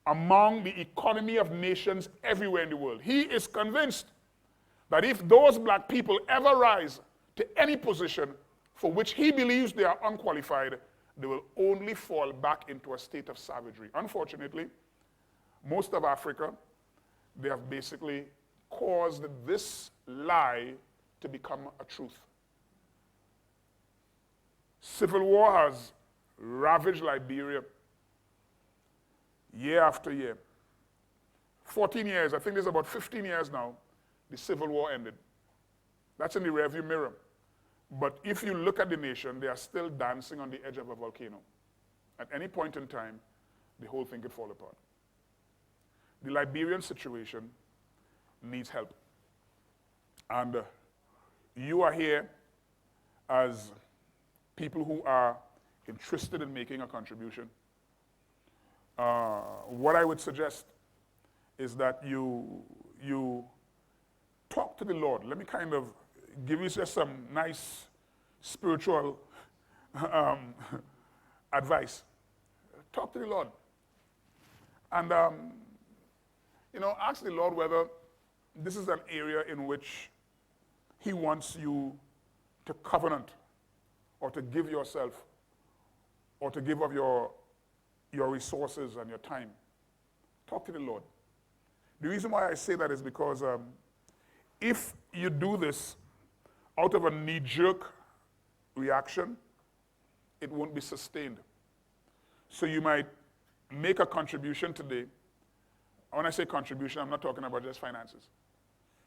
among the economy of nations everywhere in the world, he is convinced that if those black people ever rise to any position for which he believes they are unqualified, they will only fall back into a state of savagery. Unfortunately, most of Africa, they have basically caused this lie to become a truth. Civil war has ravaged Liberia year after year. 14 years, I think there's about 15 years now, the Civil War ended. That's in the rearview mirror. But if you look at the nation, they are still dancing on the edge of a volcano. At any point in time, the whole thing could fall apart. The Liberian situation needs help. And you are here as people who are interested in making a contribution. What I would suggest is that you talk to the Lord. Let me kind of give you just some nice spiritual advice. Talk to the Lord. And, ask the Lord whether this is an area in which he wants you to covenant or to give yourself or to give of your resources and your time. Talk to the Lord. The reason why I say that is because if you do this out of a knee-jerk reaction, it won't be sustained. So you might make a contribution today. When I say contribution, I'm not talking about just finances.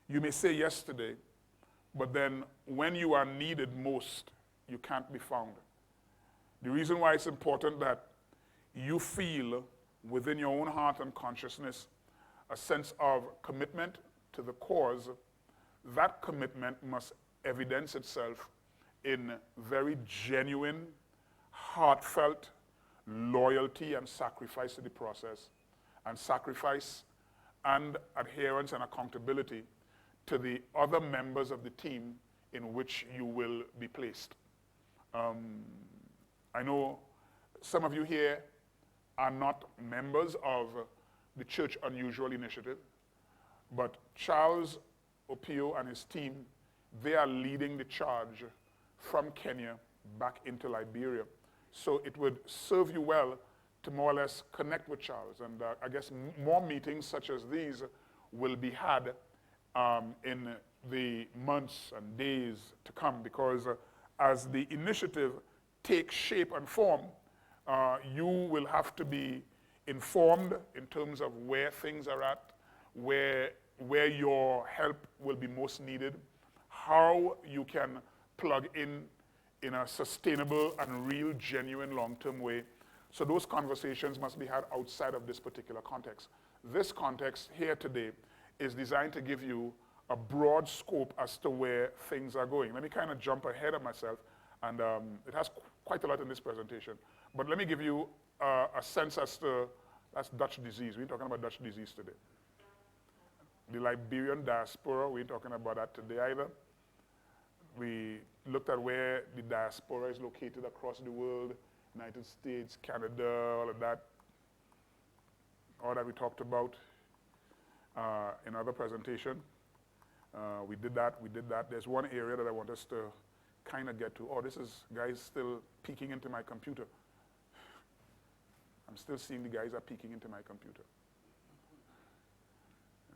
You may say yes today, but then when you are needed most, you can't be found. The reason why it's important that you feel within your own heart and consciousness a sense of commitment to the cause, that commitment must evidence itself in very genuine, heartfelt loyalty and sacrifice to the process, and sacrifice and adherence and accountability to the other members of the team in which you will be placed. I know some of you here are not members of the Church Unusual Initiative, but Charles Opiyo and his team, they are leading the charge from Kenya back into Liberia. So it would serve you well to more or less connect with Charles. And I guess more meetings such as these will be had in the months and days to come, because as the initiative takes shape and form, you will have to be informed in terms of where things are at, where your help will be most needed, how you can plug in a sustainable and real, genuine, long-term way. So those conversations must be had outside of this particular context. This context here today is designed to give you a broad scope as to where things are going. Let me kind of jump ahead of myself, and it has quite a lot in this presentation. But let me give you a sense as to, that's Dutch disease. We ain't talking about Dutch disease today. The Liberian diaspora, we ain't talking about that today either. We looked at where the diaspora is located across the world, United States, Canada, all of that. All that we talked about in other presentation. We did that. There's one area that I want us to kind of get to. Oh, this is guys still peeking into my computer. I'm still seeing the guys are peeking into my computer.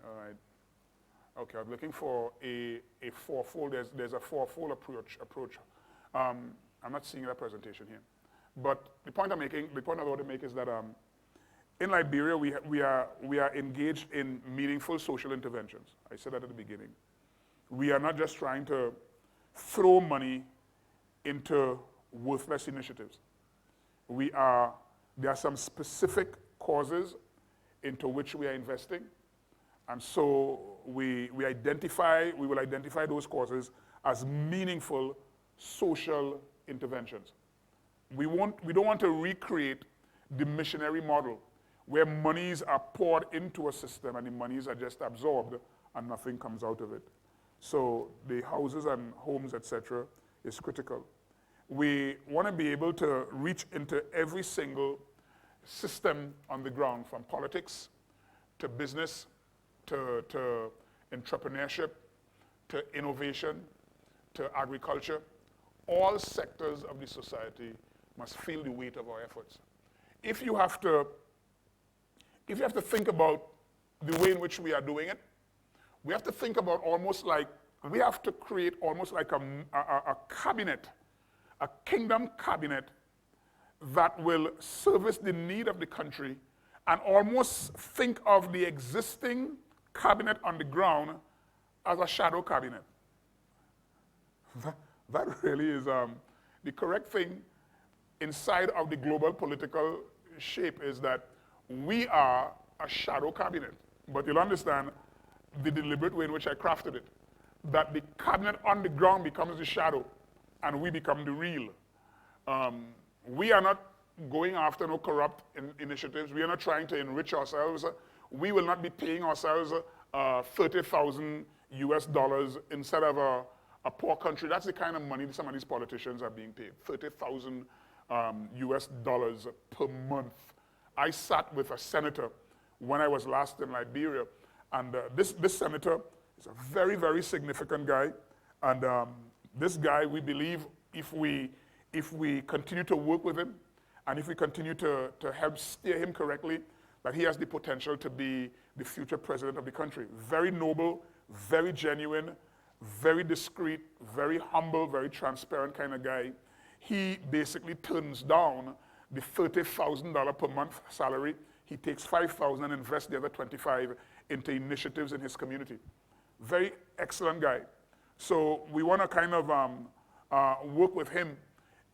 All right. Okay, I'm looking for a fourfold. There's a fourfold approach. I'm not seeing that presentation here. But the point I want to make is that in Liberia, we are engaged in meaningful social interventions. I said that at the beginning. We are not just trying to throw money into worthless initiatives. There are some specific causes into which we are investing. And so we will identify those causes as meaningful social interventions. We don't want to recreate the missionary model where monies are poured into a system and the monies are just absorbed and nothing comes out of it. So the houses and homes, etc., is critical. We want to be able to reach into every single system on the ground, from politics to business to entrepreneurship to innovation to agriculture. All sectors of the society must feel the weight of our efforts. If you have to think about the way in which we are doing it, we have to think about we have to create almost like a cabinet, a kingdom cabinet that will service the need of the country, and almost think of the existing cabinet on the ground as a shadow cabinet. That really is the correct thing inside of the global political shape, is that we are a shadow cabinet. But you'll understand the deliberate way in which I crafted it, that the cabinet on the ground becomes the shadow and we become the real. We are not going after no corrupt initiatives. We are not trying to enrich ourselves. We will not be paying ourselves $30,000 US instead of a poor country. That's the kind of money some of these politicians are being paid, $30,000 US per month. I sat with a senator when I was last in Liberia, and this senator is a very, very significant guy. And this guy, we believe if we continue to work with him, and if we continue to help steer him correctly, that he has the potential to be the future president of the country. Very noble, very genuine, very discreet, very humble, very transparent kind of guy. He basically turns down the $30,000 per month salary. He takes $5,000 and invests the other $25,000 into initiatives in his community. Very excellent guy. So we want to kind of work with him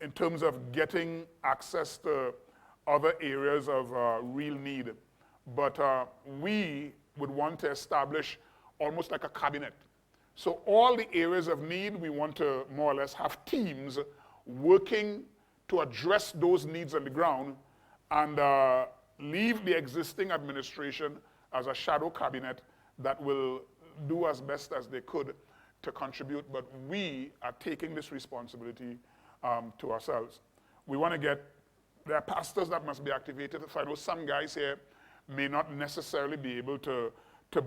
in terms of getting access to other areas of real need. But we would want to establish almost like a cabinet. So all the areas of need, we want to more or less have teams working to address those needs on the ground and leave the existing administration as a shadow cabinet that will do as best as they could to contribute. But we are taking this responsibility to ourselves. We want to get, there are pastors that must be activated. So I know some guys here may not necessarily be able to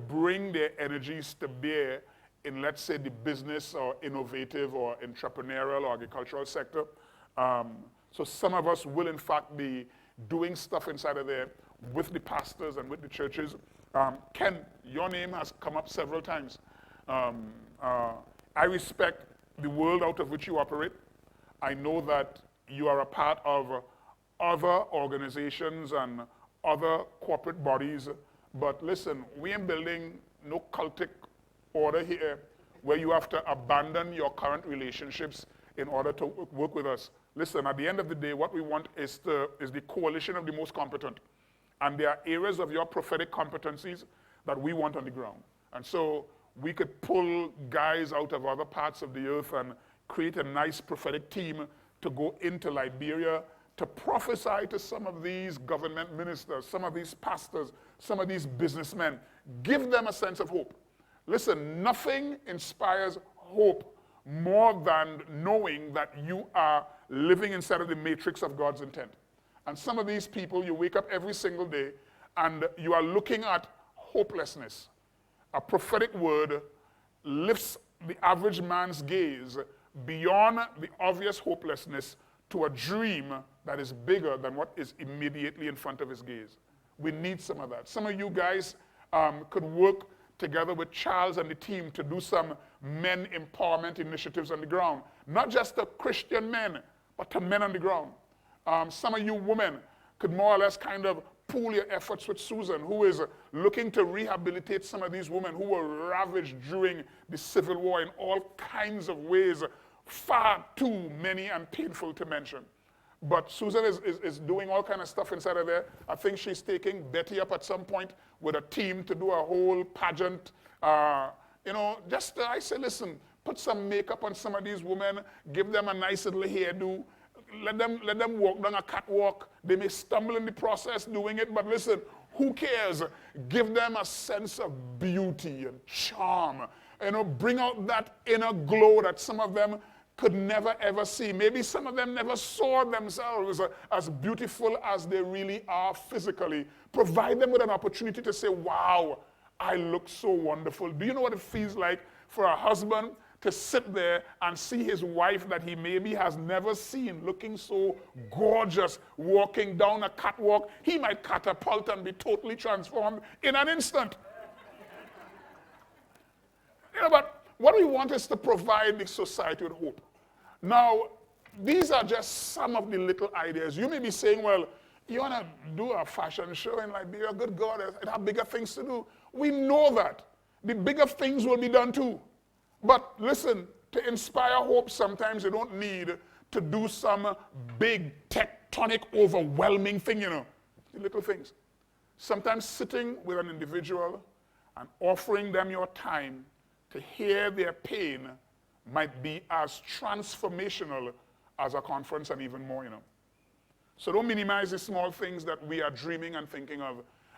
bring their energies to bear in, let's say, the business or innovative or entrepreneurial or agricultural sector. So some of us will, in fact, be doing stuff inside of there with the pastors and with the churches. Ken, your name has come up several times. I respect the world out of which you operate. I know that you are a part of other organizations and other corporate bodies. But listen, we ain't building no cultic order here where you have to abandon your current relationships in order to work with us. Listen, at the end of the day, what we want is the coalition of the most competent. And there are areas of your prophetic competencies that we want on the ground. And so we could pull guys out of other parts of the earth and create a nice prophetic team to go into Liberia to prophesy to some of these government ministers, some of these pastors, some of these businessmen. Give them a sense of hope. Listen, nothing inspires hope more than knowing that you are living inside of the matrix of God's intent. And some of these people, you wake up every single day and you are looking at hopelessness. A prophetic word lifts the average man's gaze beyond the obvious hopelessness to a dream that is bigger than what is immediately in front of his gaze. We need some of that. Some of you guys could work together with Charles and the team to do some men empowerment initiatives on the ground. Not just to Christian men, but to men on the ground. Some of you women could more or less kind of pool your efforts with Susan, who is looking to rehabilitate some of these women who were ravaged during the Civil War in all kinds of ways, far too many and painful to mention. But Susan is doing all kind of stuff inside of there. I think she's taking Betty up at some point with a team to do a whole pageant. I say, listen, put some makeup on some of these women, give them a nice little hairdo, let them walk down a catwalk. They may stumble in the process doing it, but listen, who cares? Give them a sense of beauty and charm. Bring out that inner glow that some of them could never ever see. Maybe some of them never saw themselves as beautiful as they really are physically. Provide them with an opportunity to say, wow, I look so wonderful. Do you know what it feels like for a husband to sit there and see his wife that he maybe has never seen looking so gorgeous, walking down a catwalk? He might catapult and be totally transformed in an instant. But what we want is to provide the society with hope. Now, these are just some of the little ideas. You may be saying, well, you want to do a fashion show in Liberia? Good God, it have bigger things to do. We know that. The bigger things will be done too. But listen, to inspire hope, sometimes you don't need to do some big, tectonic, overwhelming thing, The little things. Sometimes sitting with an individual and offering them your time to hear their pain might be as transformational as a conference and even more, So don't minimize the small things that we are dreaming and thinking of.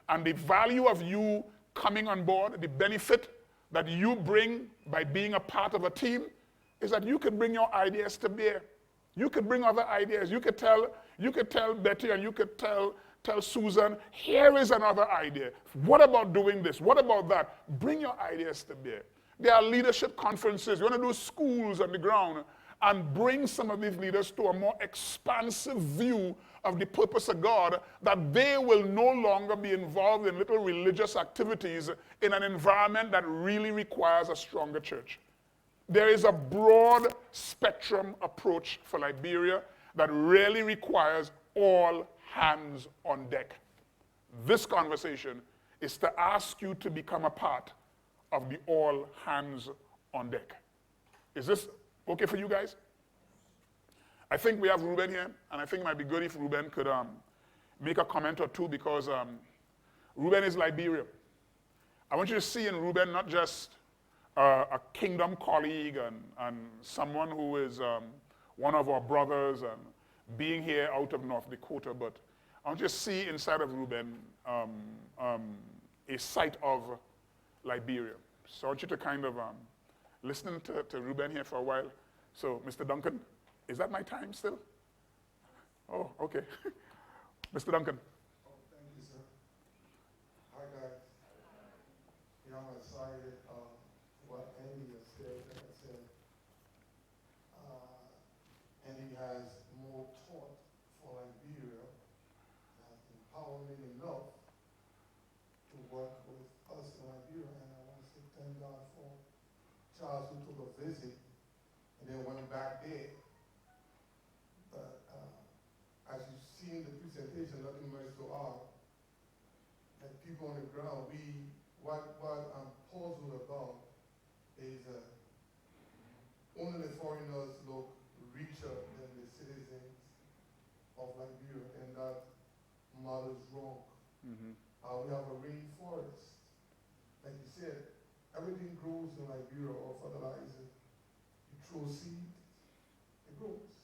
And the value of you coming on board, the benefit that you bring by being a part of a team is that you could bring your ideas to bear. You could bring other ideas. You could tell Betty and you could tell Susan, here is another idea. What about doing this? What about that? Bring your ideas to bear. There are leadership conferences. We want to do schools on the ground and bring some of these leaders to a more expansive view of the purpose of God, that they will no longer be involved in little religious activities in an environment that really requires a stronger church. There is a broad spectrum approach for Liberia that really requires all hands on deck. This conversation is to ask you to become a part of the all hands on deck. Is this okay for you guys? I think we have Ruben here, and I think it might be good if Ruben could make a comment or two, because Ruben is Liberia. I want you to see in Ruben not just a kingdom colleague and someone who is one of our brothers and being here out of North Dakota, but I want you to see inside of Ruben a site of Liberia. So I want you to kind of listen to Ruben here for a while. So, Mr. Duncan, is that my time still? Oh, okay. Mr. Duncan. Oh, thank you, sir. Hi, guys. Yeah, I'm excited what Andy has said. Andy has more taught for Liberia, has empowerment enough to work with us in Liberia, and I want to say thank God for Charles, who took a visit and then went back there. But as you've seen the presentation, nothing much to add. Like people on the ground, what I'm puzzled about is only the foreigners look richer than the citizens of Liberia, and that model is wrong. Mm-hmm. We have a rainforest. Like you said, everything grows in Liberia or fertilizer. You throw seed, it grows.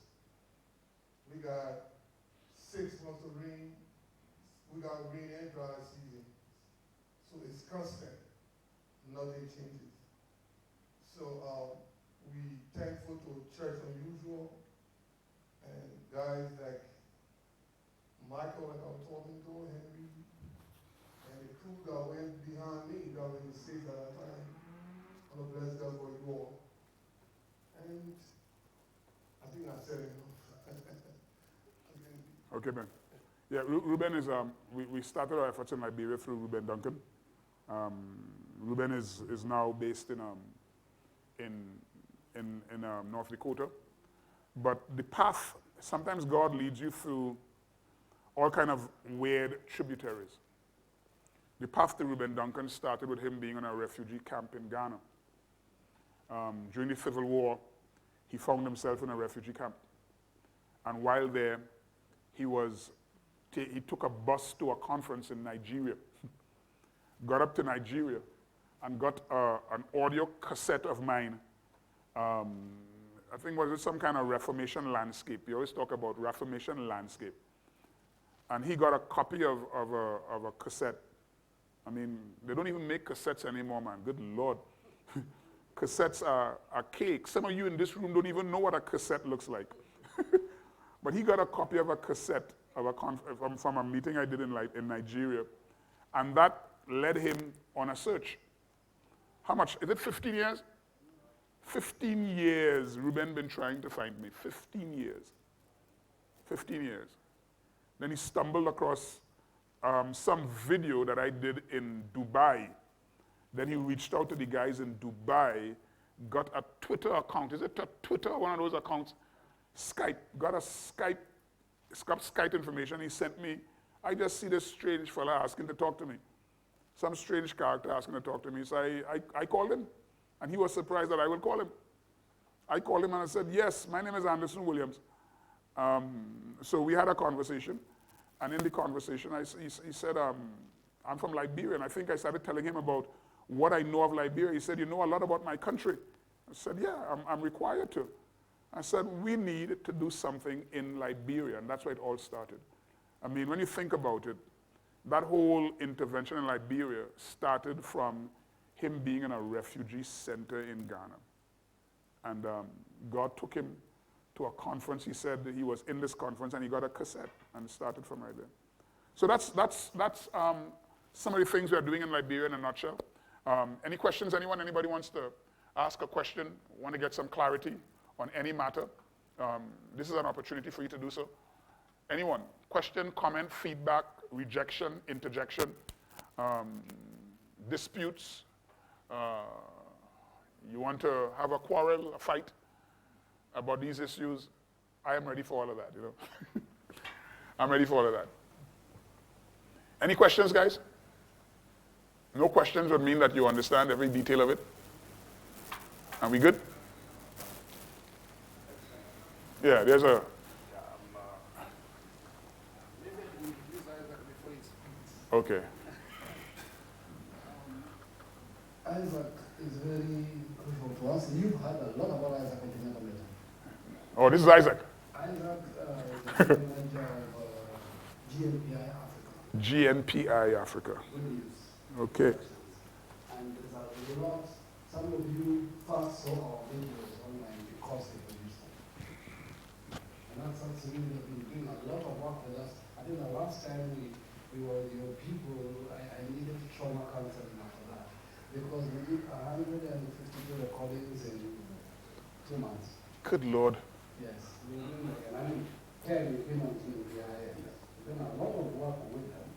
We got 6 months of rain. We got rain and dry season. So it's constant. Nothing changes. So we thankful to Church Unusual and guys like Michael, like I was talking to, Henry, and the crew that went behind me, that was in the States at that time. I want to bless God for you all. And I think I said enough. Okay, Ben. Yeah, Ruben is, we started our efforts in Liberia through Ruben Duncan. Ruben is now based in North Dakota. But the path, sometimes God leads you through all kind of weird tributaries. The path to Ruben Duncan started with him being in a refugee camp in Ghana. During the Civil War, he found himself in a refugee camp. And while there, he took a bus to a conference in Nigeria, got up to Nigeria, and got an audio cassette of mine. I think was it some kind of Reformation landscape. You always talk about Reformation landscape. And he got a copy of a cassette. I mean, they don't even make cassettes anymore, man. Good Lord. Cassettes are cake. Some of you in this room don't even know what a cassette looks like. But he got a copy of a cassette of from a meeting I did in Nigeria. And that led him on a search. How much? Is it 15 years? 15 years Ruben been trying to find me. 15 years. 15 years. Then he stumbled across some video that I did in Dubai. Then he reached out to the guys in Dubai, got a Twitter account. Is it a Twitter, one of those accounts? Skype, got a Skype information he sent me. I just see this strange fella asking to talk to me. Some strange character asking to talk to me. So I called him, and he was surprised that I would call him. I called him and I said, yes, my name is Anderson Williams. So we had a conversation, and in the conversation, he said, I'm from Liberia, and I think I started telling him about what I know of Liberia. He said, you know a lot about my country. I said, yeah, I'm required to. I said, we need to do something in Liberia, and that's where it all started. I mean, when you think about it, that whole intervention in Liberia started from him being in a refugee center in Ghana. And God took him to a conference. He said that he was in this conference, and he got a cassette, and it started from right there. So that's some of the things we are doing in Liberia in a nutshell. Any questions, anyone? Anybody wants to ask a question, want to get some clarity on any matter? This is an opportunity for you to do so. Anyone? Question, comment, feedback, rejection, interjection, disputes? You want to have a quarrel, a fight about these issues? I am ready for all of that, you know. I'm ready for all of that. Any questions, guys? No questions would mean that you understand every detail of it. Are we good? Yeah, there's a... Okay. Isaac is very crucial to us. You've heard a lot about Isaac in the Continental Meeting. Oh, this is Isaac. Isaac is the manager of GNPI Africa. GNPI Africa. Good news. Okay. And there's a lot, some of you first saw our videos online because they produced them. And that's something they've been doing a lot of work with us. I think the last time we were your people, I needed trauma counseling after that. Because we did 152 recordings in 2 months. Good Lord. Yes, we were doing it. And I mean, Terry came on GPI and we've done a lot of work with them.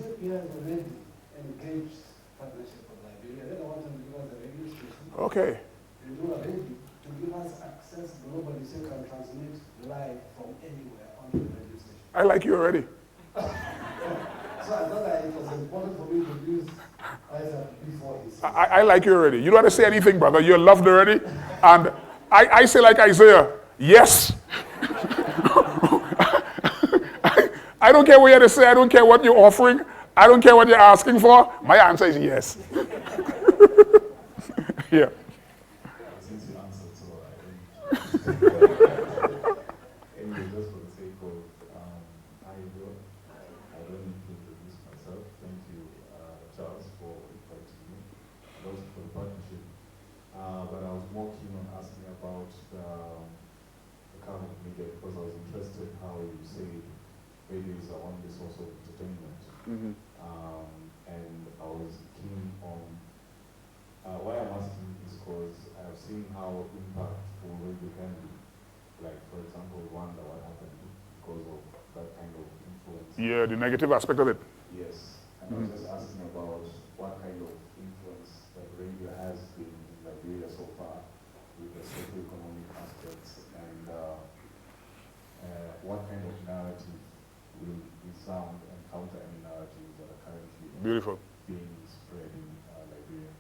GPI is already engaged partnership with Liberia. They don't want them to give us a radio station. Okay. They do a radio to give us access globally so we can transmit live from anywhere on the radio station. I like you already. So I thought that it was important for me to use Isaac before he said. I like you already. You don't have to say anything, brother. You're loved already. And I say like Isaiah, yes. I don't care what you have to say. I don't care what you're offering. I don't care what you're asking for. My answer is yes. Yeah. Since you answered, so anyway, just for the sake of how you do, I don't need to introduce myself. Thank you, Charles, for inviting me, and also for the partnership. But I was more keen on asking about the kind of media because I was interested how you say radio is the only source of entertainment. Mm-hmm. And I was keen on why I'm asking is because I've seen how impactful radio can be. Like, for example, Rwanda, what happened because of that kind of influence. Yeah, the negative aspect of it. Yes, and I was just asking about what kind of influence that radio has been in Liberia so far with the socio-economic aspects and what kind of narrative will resound and counter any narratives that are currently Beautiful. being spread in Liberia.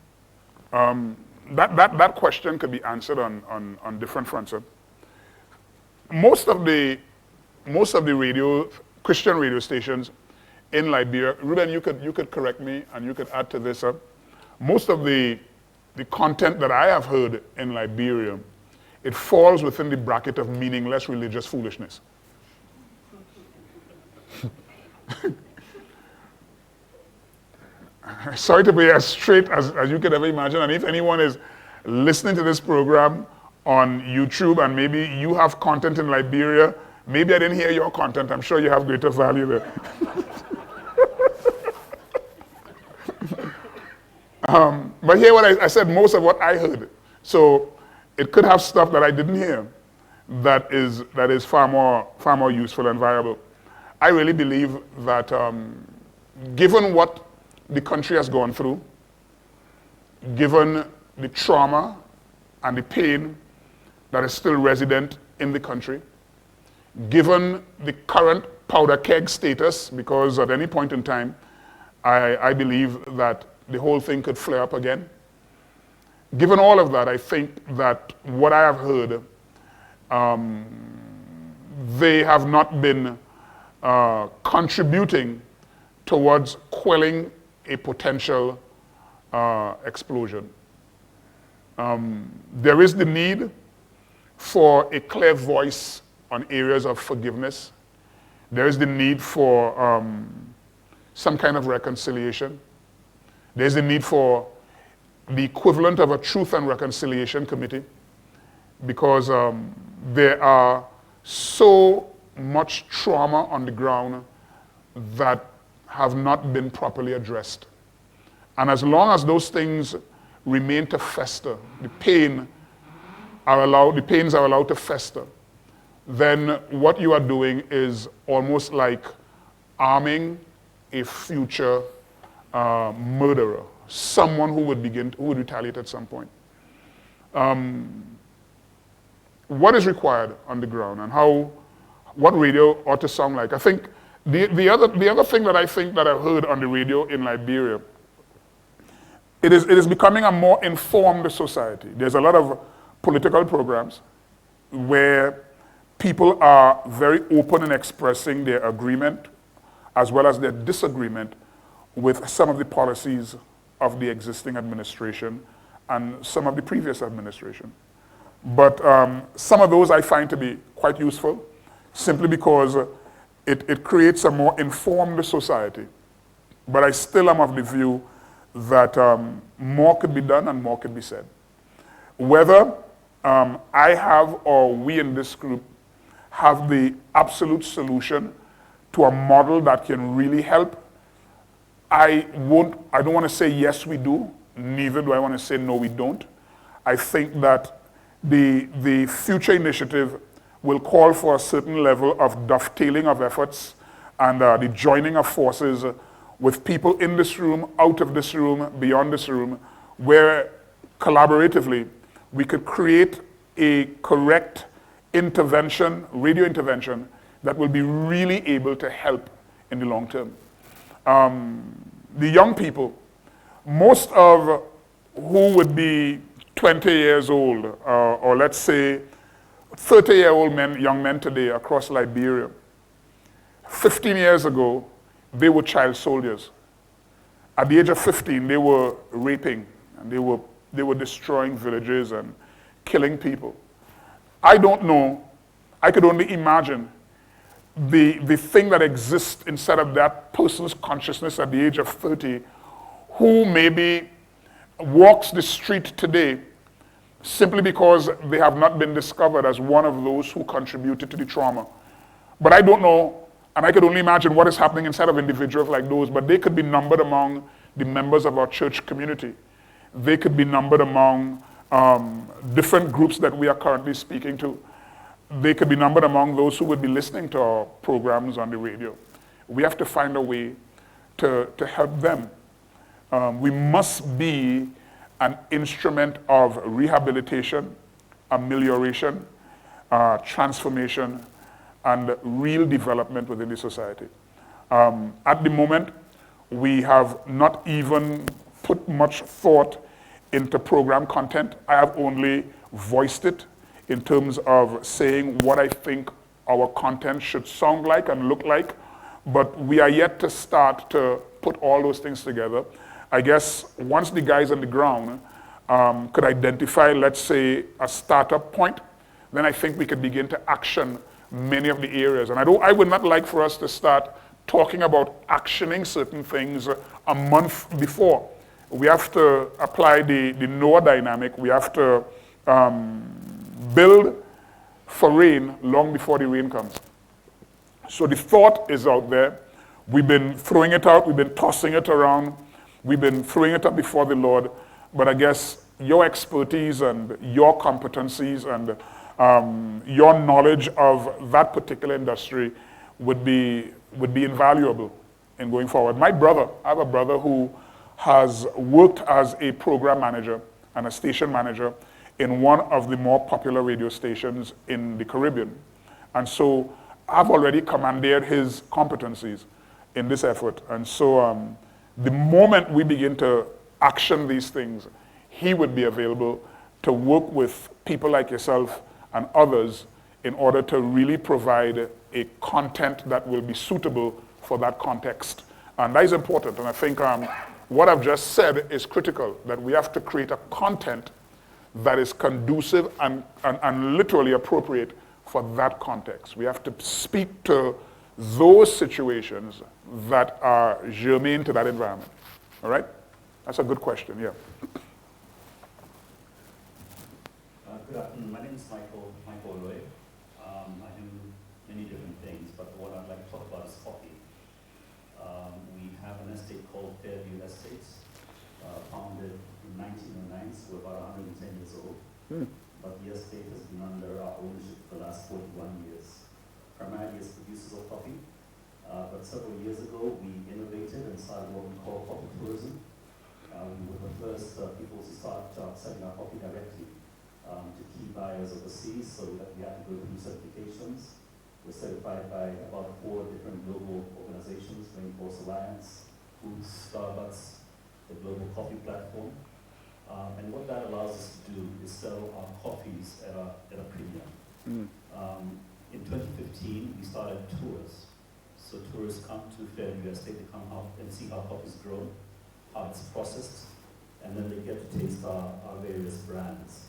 That question could be answered on different fronts. Most of the Christian radio stations in Liberia, Ruben, you could correct me and you could add to this. Most of the content that I have heard in Liberia, it falls within the bracket of meaningless religious foolishness. Sorry to be as straight as you could ever imagine, and if anyone is listening to this program on YouTube and maybe you have content in Liberia, maybe I didn't hear your content, I'm sure you have greater value there. But here what I said, most of what I heard, so it could have stuff that I didn't hear that is far more useful and viable. I really believe that given what the country has gone through, given the trauma and the pain that is still resident in the country, given the current powder keg status, because at any point in time, I believe that the whole thing could flare up again. Given all of that, I think that what I have heard, they have not been contributing towards quelling a potential explosion. There is the need for a clear voice on areas of forgiveness. There is the need for some kind of reconciliation. There's the need for the equivalent of a Truth and Reconciliation Committee, because there are so much trauma on the ground that have not been properly addressed. And as long as those things remain to fester, the pains are allowed to fester, then what you are doing is almost like arming a future murderer, someone who would retaliate at some point. What is required on the ground and what radio ought to sound like? I think the other thing that I think that I've heard on the radio in Liberia, it is becoming a more informed society. There's a lot of political programs where people are very open in expressing their agreement as well as their disagreement with some of the policies of the existing administration and some of the previous administration. But some of those I find to be quite useful simply because it creates a more informed society. But I still am of the view that more could be done and more could be said. Whether I have or we in this group have the absolute solution to a model that can really help, I don't want to say yes we do, neither do I want to say no we don't. I think that the future initiative will call for a certain level of dovetailing of efforts and the joining of forces with people in this room, out of this room, beyond this room, where collaboratively we could create a correct intervention, radio intervention, that will be really able to help in the long term. The young people, most of who would be 20 years old, or let's say 30-year-old young men today across Liberia, 15 years ago, they were child soldiers. At the age of 15, they were raping, and they were destroying villages and killing people. I don't know, I could only imagine the thing that exists inside of that person's consciousness at the age of 30 who maybe walks the street today simply because they have not been discovered as one of those who contributed to the trauma. But I don't know, and I could only imagine what is happening inside of individuals like those, but they could be numbered among the members of our church community. They could be numbered among different groups that we are currently speaking to. They could be numbered among those who would be listening to our programs on the radio. We have to find a way to help them. We must be an instrument of rehabilitation, amelioration, transformation, and real development within the society. At the moment, we have not even put much thought into program content. I have only voiced it in terms of saying what I think our content should sound like and look like, but we are yet to start to put all those things together. I guess once the guys on the ground could identify, let's say, a startup point, then I think we could begin to action many of the areas. And I would not like for us to start talking about actioning certain things a month before. We have to apply the Noah dynamic. We have to build for rain long before the rain comes. So the thought is out there. We've been throwing it out. We've been tossing it around. We've been throwing it up before the Lord. But I guess your expertise and your competencies and your knowledge of that particular industry would be invaluable in going forward. I have a brother who has worked as a program manager and a station manager in one of the more popular radio stations in the Caribbean. And so I've already commanded his competencies in this effort. And so the moment we begin to action these things, he would be available to work with people like yourself and others in order to really provide a content that will be suitable for that context. And that is important. And I think what I've just said is critical, that we have to create a content that is conducive and literally appropriate for that context. We have to speak to those situations that are germane to that environment. All right? That's a good question, yeah. Good afternoon. My name is Michael Loy. I am many different things, but what I'd like to talk about is coffee. We have an estate called Fairview Estates, founded in 1909, so we're about 110 years old. But the estate has been under our ownership for the last 41 years, primarily as producers of coffee. But several years ago, we innovated and started what we call coffee tourism. We were the first people to start selling our coffee directly to key buyers overseas, so that we had to go through certifications. We're certified by about 4 different global organizations, Rainforest Alliance, Foods, Starbucks, the Global Coffee Platform. And what that allows us to do is sell our coffees at a premium. In 2015, we started tours. So tourists come to Fairview Estate, they come out and see how coffee is grown, how it's processed, and then they get to taste our various brands.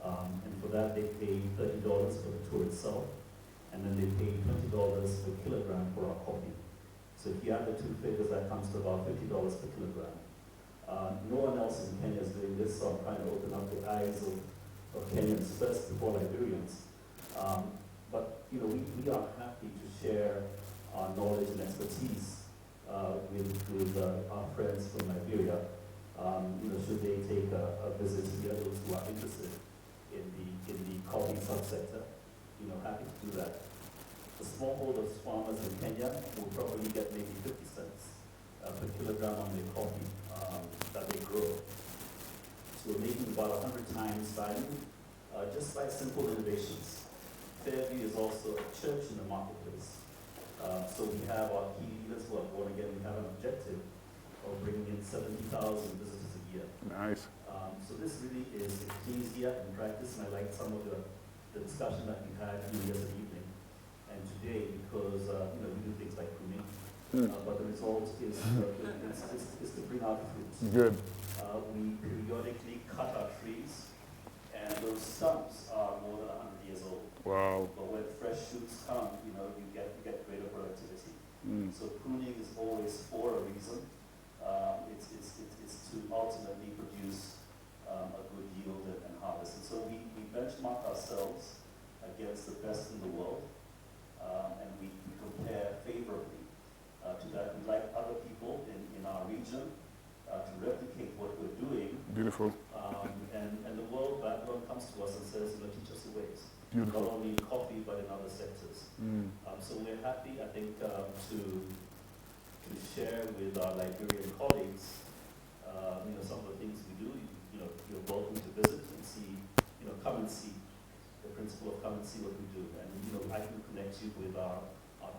And for that, they pay $30 for the tour itself, and then they pay $20 per kilogram for our coffee. So if you add the 2 figures, that comes to about $50 per kilogram. No one else in Kenya is doing this, so I'm trying to open up the eyes of Kenyans first before Liberians. But you know, we are happy to share our knowledge and expertise with our friends from Liberia. You know, should they take a visit here, those who are interested in the coffee subsector, you know, happy to do that. The smallholder farmers in Kenya will probably get maybe 50 cents per kilogram on their coffee that they grow. So we're making about 100 times value just by simple innovations. Fairview is also a church in the marketplace. So we have our key leaders who are born again. We have an objective of bringing in 70,000 visitors a year. Nice. So this really is ecclesia in practice, and I like some of the discussion that we had yesterday evening and today, because you know, we do things like pruning, but the result is to bring out fruits. Good. We periodically cut our trees, and those stumps are more than 100 years old. Wow. But when fresh shoots come, you know, you get greater productivity. So pruning is always for a reason. It's to ultimately produce a good yield and harvest. And so we benchmark ourselves against the best in the world, and we compare favorably to that. We like other people in our region to replicate what we're doing. Beautiful. And the world background comes to us and says, you know, teach us the ways. Beautiful. Not only in coffee, but in other sectors. So we're happy, I think, to share with our Liberian colleagues, you know, some of the things we do. You know, you're welcome to visit and see, you know, come and see. The principle of come and see what we do. And, you know, I can connect you with our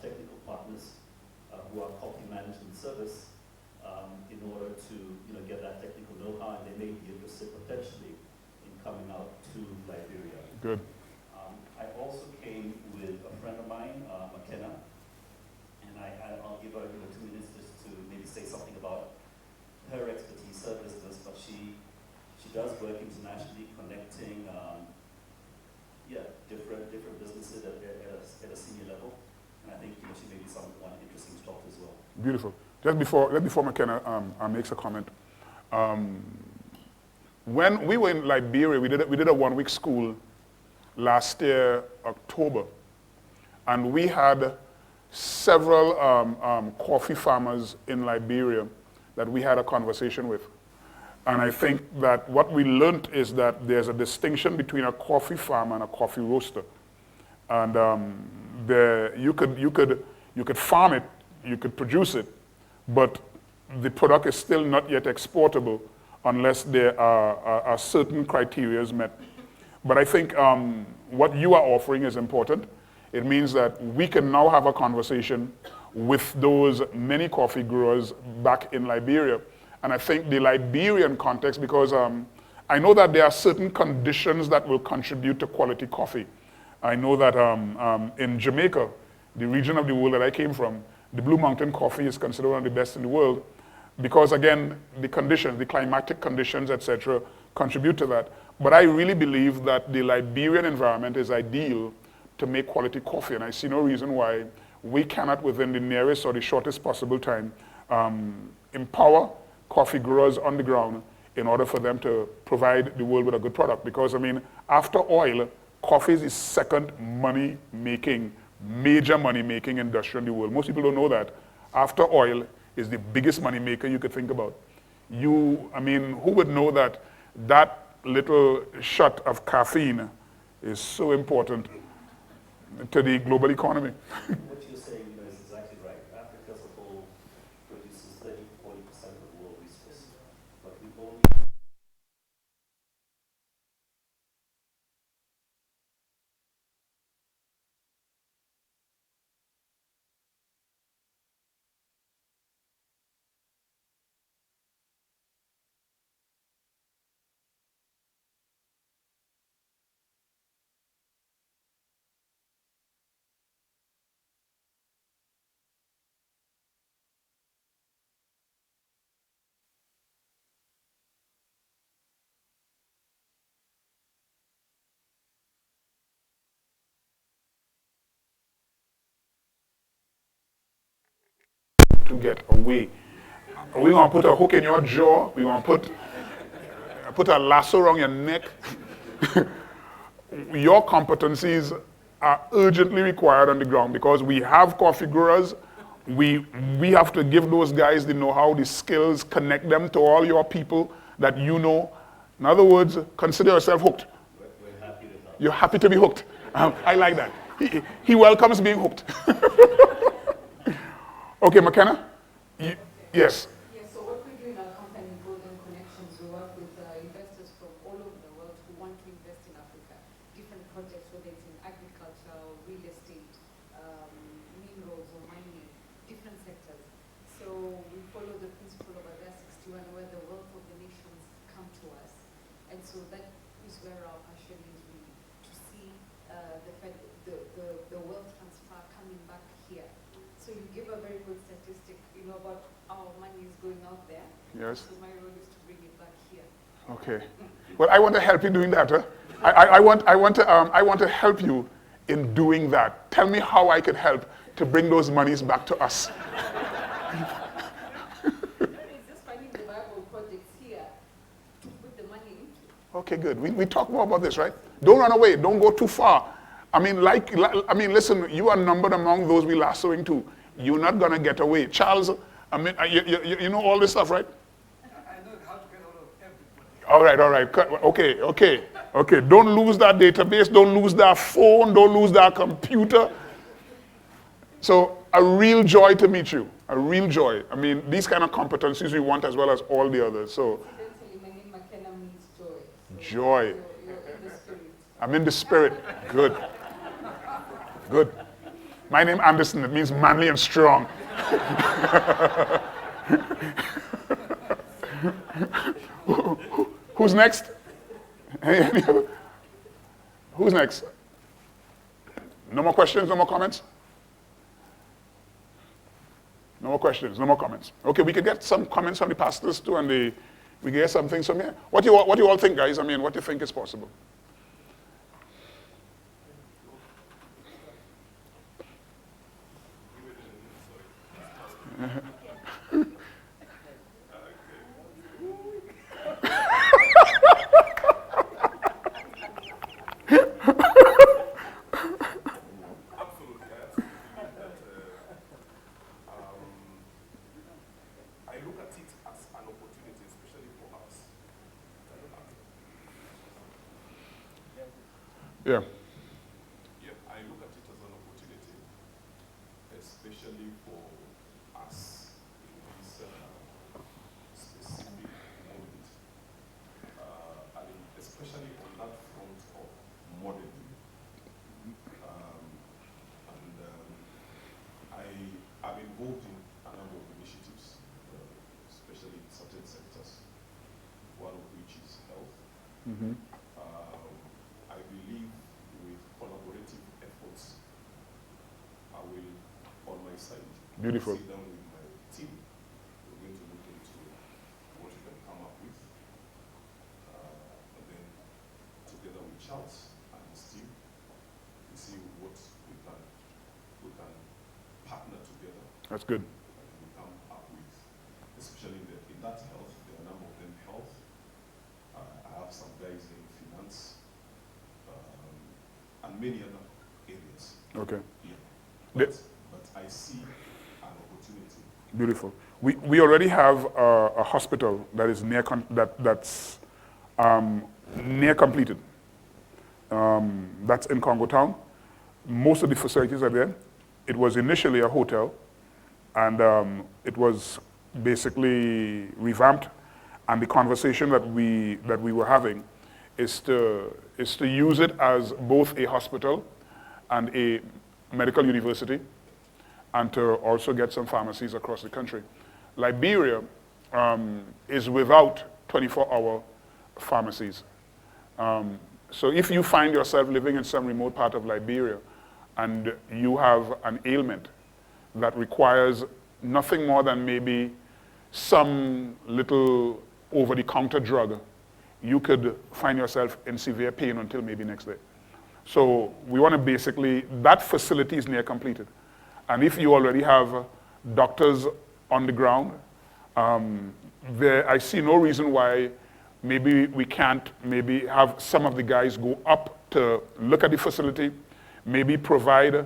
technical partners who are coffee management service in order to, you know, get that technical know-how, and they may be interested potentially in coming out to Liberia. Good. I also came with a friend of mine, McKenna, and I'll give her 2 minutes just to maybe say something about her expertise, her business, but she does work internationally, connecting different businesses at a senior level, and I think, you know, she may be someone interesting to talk to as well. Beautiful. Just before McKenna makes a comment, when we were in Liberia, we did a 1-week school last year, October, and we had several coffee farmers in Liberia that we had a conversation with. And I think that what we learned is that there's a distinction between a coffee farmer and a coffee roaster. And you could farm it, you could produce it, but the product is still not yet exportable unless there are certain criteria met. But I think what you are offering is important. It means that we can now have a conversation with those many coffee growers back in Liberia. And I think the Liberian context, because I know that there are certain conditions that will contribute to quality coffee. I know that in Jamaica, the region of the world that I came from, the Blue Mountain coffee is considered one of the best in the world because, again, the conditions, the climatic conditions, etc., contribute to that. But I really believe that the Liberian environment is ideal to make quality coffee, and I see no reason why we cannot, within the nearest or the shortest possible time, empower coffee growers on the ground in order for them to provide the world with a good product. Because, I mean, after oil, coffee is the second major money-making industry in the world. Most people don't know that. After oil is the biggest money maker you could think about. I mean, who would know that that little shot of caffeine is so important to the global economy? What you're saying, is exactly right. Africa as a whole produces 30-40% of the world resource, but we only To get away. We're going to put a hook in your jaw. We're going to put a lasso around your neck. Your competencies are urgently required on the ground because we have coffee growers. We have to give those guys the know-how, the skills, connect them to all your people that you know. In other words, consider yourself hooked. we're happy to help. You're happy to be hooked. I like that. He welcomes being hooked. Okay, McKenna? Yes. Yes, so what we do in our company, Golden Connections, we work with investors from all over the world who want to invest in Africa. Different projects, whether it's in agriculture, real estate, minerals or mining, different sectors. So we follow the principle of Agenda 61 where the wealth of the nations come to us. And so that is where our passion is really, to see the wealth transfer coming back here. So you give a very good statistic, about our money is going out there. Yes. So my role is to bring it back here. Okay. Well, I want to help you doing that. Huh? I want to help you in doing that. Tell me how I could help to bring those monies back to us. It's just finding the viable projects here to put the money into. Okay, good. We talk more about this, right? Don't run away. Don't go too far. I mean, listen, you are numbered among those we lassoing to. You're not going to get away. Charles, I mean, you know all this stuff, right? I know how to get hold of everybody. All right. Okay. Don't lose that database. Don't lose that phone. Don't lose that computer. So a real joy to meet you. A real joy. I mean, these kind of competencies we want as well as all the others. So Incidentally, my name McKenna means joy. So joy. You're in the spirit. I'm in the spirit. Good. My name Anderson. It means manly and strong. Who's next? Who's next? No more questions? No more comments? No more questions? No more comments? Okay, we could get some comments from the pastors too, and we can get some things from here. What do you all think, guys? I mean, what do you think is possible? I look at it as an opportunity, especially for us. Yeah. Yeah, I look at it as an opportunity, especially for us in this specific moment. Especially on that front of modeling. I'm involved in a number of initiatives, especially in certain sectors, one of which is health. Mm-hmm. I believe with collaborative efforts, I will, on my side, Beautiful. sit down with my team. We're going to look into what we can come up with. And then, together with Charles and his team, we see what we can partner together. That's good. And we come up with, especially in that health, there are a number of them health. I have some guys in finance, and many other areas. Okay. Yeah. The- But I see an opportunity. Beautiful. We already have a hospital that is that's near completed. That's in Congo Town. Most of the facilities are there. It was initially a hotel, and it was basically revamped. And the conversation that we were having is to use it as both a hospital and a medical university, and to also get some pharmacies across the country. Liberia is without 24-hour pharmacies. So if you find yourself living in some remote part of Liberia and you have an ailment that requires nothing more than maybe some little over-the-counter drug, you could find yourself in severe pain until maybe next day. So we want to basically, that facility is near completed. And if you already have doctors on the ground, I see no reason why maybe we can't maybe have some of the guys go up to look at the facility, maybe provide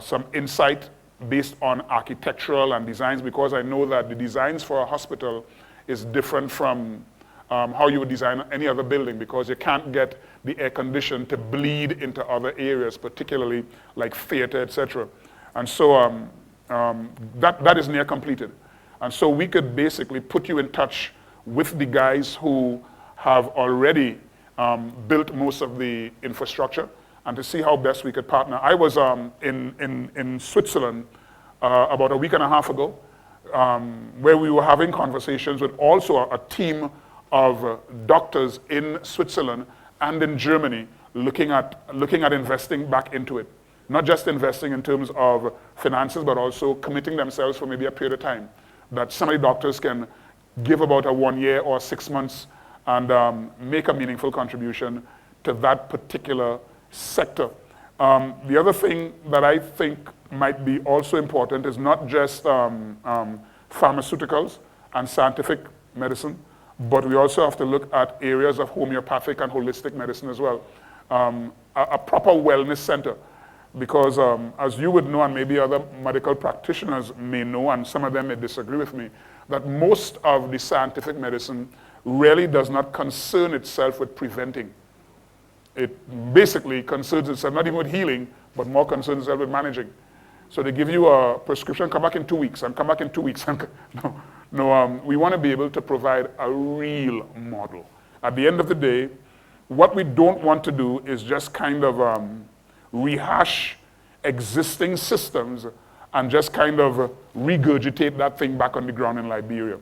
some insight based on architectural and designs, because I know that the designs for a hospital is different from how you would design any other building, because you can't get the air condition to bleed into other areas, particularly like theater, etc. And so that is near completed. And so we could basically put you in touch with the guys who have already built most of the infrastructure, and to see how best we could partner. I was in Switzerland about a week and a half ago, where we were having conversations with also a team of doctors in Switzerland and in Germany, looking at investing back into it. Not just investing in terms of finances, but also committing themselves for maybe a period of time. That some of the doctors can give about a 1 year or 6 months and make a meaningful contribution to that particular sector. The other thing that I think might be also important is not just pharmaceuticals and scientific medicine, but we also have to look at areas of homeopathic and holistic medicine as well. A proper wellness center, because as you would know, and maybe other medical practitioners may know, and some of them may disagree with me, that most of the scientific medicine really does not concern itself with preventing. It basically concerns itself not even with healing, but more concerns itself with managing. So they give you a prescription, come back in 2 weeks, and come back in 2 weeks. No, we want to be able to provide a real model. At the end of the day, what we don't want to do is just kind of rehash existing systems and just kind of regurgitate that thing back on the ground in Liberia.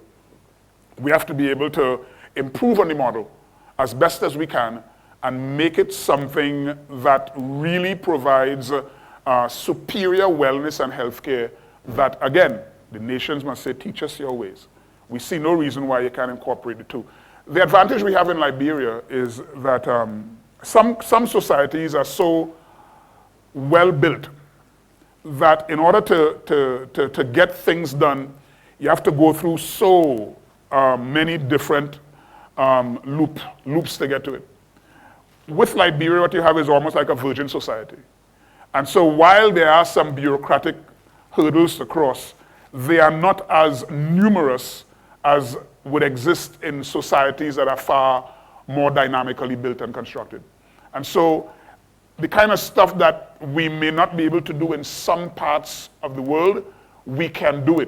We have to be able to improve on the model as best as we can and make it something that really provides superior wellness and healthcare that, again, the nations must say, teach us your ways. We see no reason why you can't incorporate the two. The advantage we have in Liberia is that some societies are so well built that in order to get things done, you have to go through so many different loops to get to it. With Liberia, what you have is almost like a virgin society. And so while there are some bureaucratic hurdles to cross, they are not as numerous as would exist in societies that are far more dynamically built and constructed. And so the kind of stuff that we may not be able to do in some parts of the world, we can do it.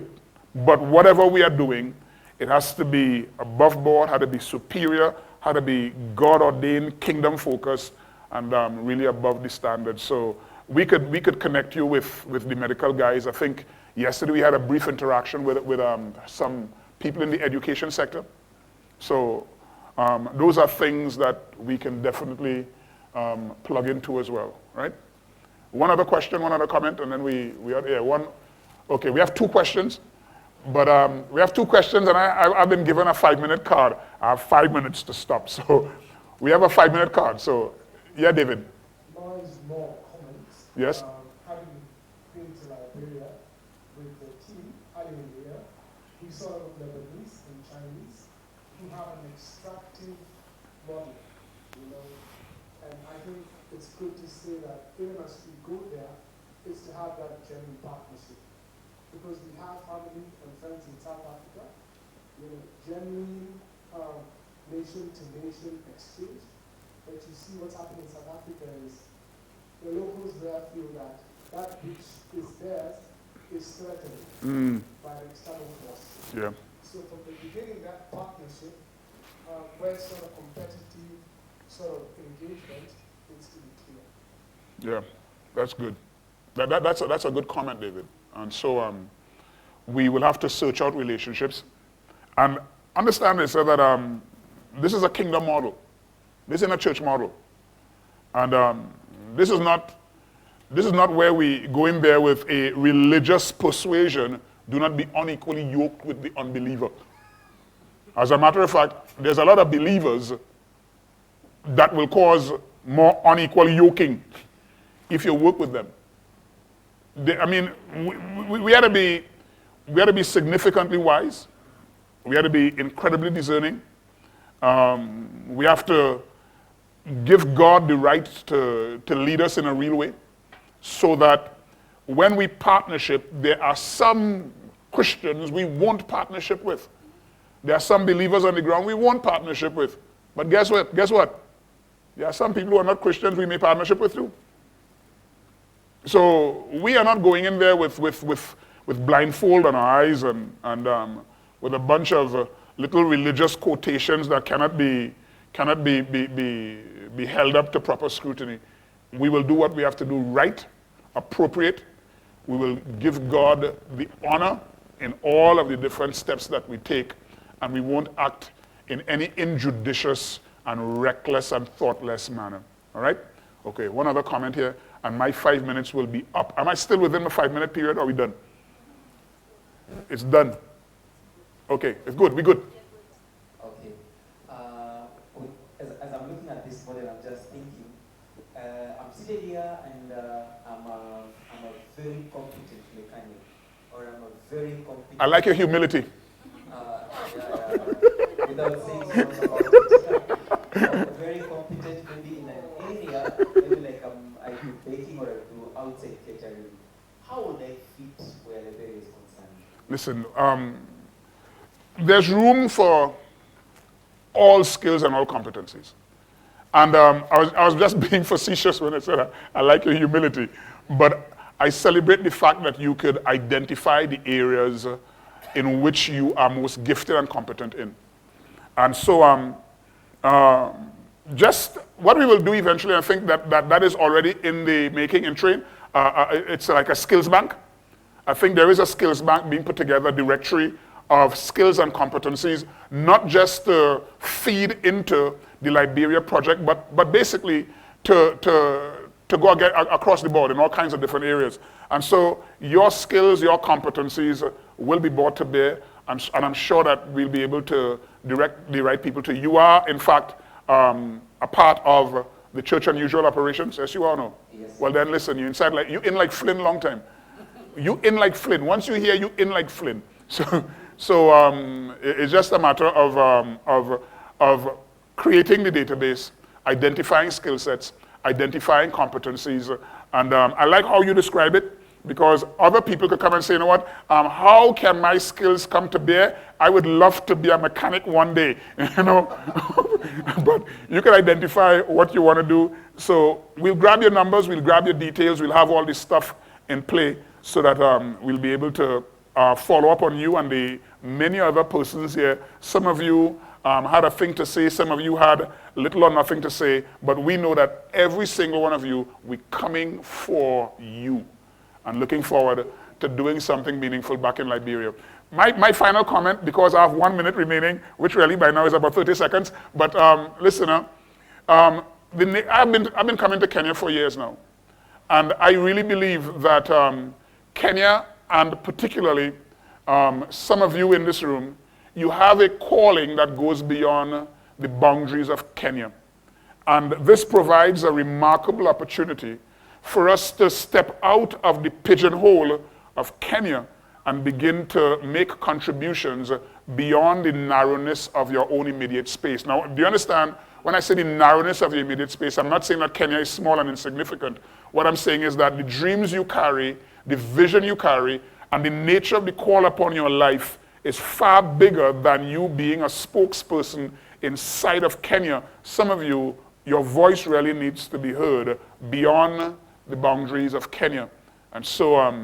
But whatever we are doing, it has to be above board, had to be superior, had to be God-ordained, kingdom-focused, and really above the standards. So we could connect you with the medical guys. I think yesterday we had a brief interaction with some people in the education sector. So those are things that we can definitely plug into as well, right? One other question, one other comment, and then we are here. Okay, we have 2 questions. But we have 2 questions, and I've been given a 5-minute card. I have 5 minutes to stop, so we have a 5-minute card. So, yeah, David. More comments. Yes. Having been to Liberia with the team, Liberia, we saw Lebanese and Chinese who have an extractive model, and I think it's good to say that even as we go there, is to have that genuine partnership. because we have family and friends in South Africa. Genuine nation-to-nation exchange. But you see what's happening in South Africa is the locals there feel that that which is theirs is threatened by the external force. Yeah. So from the beginning, that partnership, where sort of competitive sort of engagement needs to be clear. Yeah, that's good. That's a good comment, David. And so we will have to search out relationships. And understand this, that this is a kingdom model. This isn't a church model. And this is not where we go in there with a religious persuasion, do not be unequally yoked with the unbeliever. As a matter of fact, there's a lot of believers that will cause more unequal yoking if you work with them. We had to be significantly wise. We had to be incredibly discerning. We have to give God the right to lead us in a real way, so that when we partnership, there are some Christians we won't partnership with. There are some believers on the ground we won't partnership with. But guess what? There are some people who are not Christians we may partnership with too. So we are not going in there with blindfold on our eyes and with a bunch of little religious quotations that cannot be held up to proper scrutiny. We will do what we have to do right, appropriate. We will give God the honor in all of the different steps that we take, and we won't act in any injudicious and reckless and thoughtless manner. All right? Okay, one other comment here, and my 5 minutes will be up. Am I still within the 5-minute period, or are we done? It's done. Okay, it's good, we're good. Okay. As I'm looking at this model, I'm just thinking, I'm seated here and I'm a very competent mechanic, or I'm a very competent... I like your humility. Without saying so much about it. I'm very competent maybe in an area, maybe like I do baking or I do outside catering. How would I fit where Liberia is concerned? Listen, there's room for all skills and all competencies. And I was just being facetious when I said I like your humility, but I celebrate the fact that you could identify the areas in which you are most gifted and competent in. And so just what we will do eventually, I think that is already in the making and train. It's like a skills bank. I think there is a skills bank being put together, a directory of skills and competencies, not just to feed into the Liberia project, but basically to go across the board in all kinds of different areas. And so your skills, your competencies will be brought to bear, and I'm sure that we'll be able to direct the right people to you. You are, in fact, a part of the Church Unusual Operations, yes you are, no? Yes. Well then listen, you in like Flynn long time. You in like Flynn. Once you hear, you in like Flynn. So it's just a matter of creating the database, identifying skill sets, identifying competencies, and I like how you describe it, because other people could come and say, you know what, how can my skills come to bear? I would love to be a mechanic one day, you know. But you can identify what you want to do. So we'll grab your numbers, we'll grab your details, we'll have all this stuff in play so that we'll be able to follow up on you and the many other persons here. Some of you had a thing to say, some of you had little or nothing to say, but we know that every single one of you, we're coming for you and looking forward to doing something meaningful back in Liberia. My final comment, because I have 1 minute remaining, which really by now is about 30 seconds, but listener, I've been coming to Kenya for years now, and I really believe that Kenya, and particularly some of you in this room, you have a calling that goes beyond the boundaries of Kenya. And this provides a remarkable opportunity for us to step out of the pigeonhole of Kenya and begin to make contributions beyond the narrowness of your own immediate space. Now, do you understand? When I say the narrowness of your immediate space, I'm not saying that Kenya is small and insignificant. What I'm saying is that the dreams you carry, the vision you carry, And the nature of the call upon your life is far bigger than you being a spokesperson inside of Kenya. Some of you, your voice really needs to be heard beyond the boundaries of Kenya. And so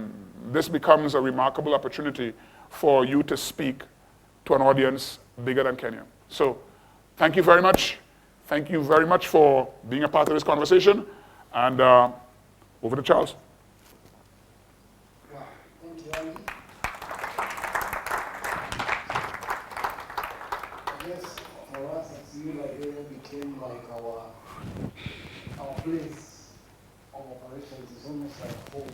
this becomes a remarkable opportunity for you to speak to an audience bigger than Kenya. So thank you very much. Thank you very much for being a part of this conversation. And over to Charles. Wow, thank you, Andy. I guess for us, it's you, Liberia became like our place of operations. It's almost like home.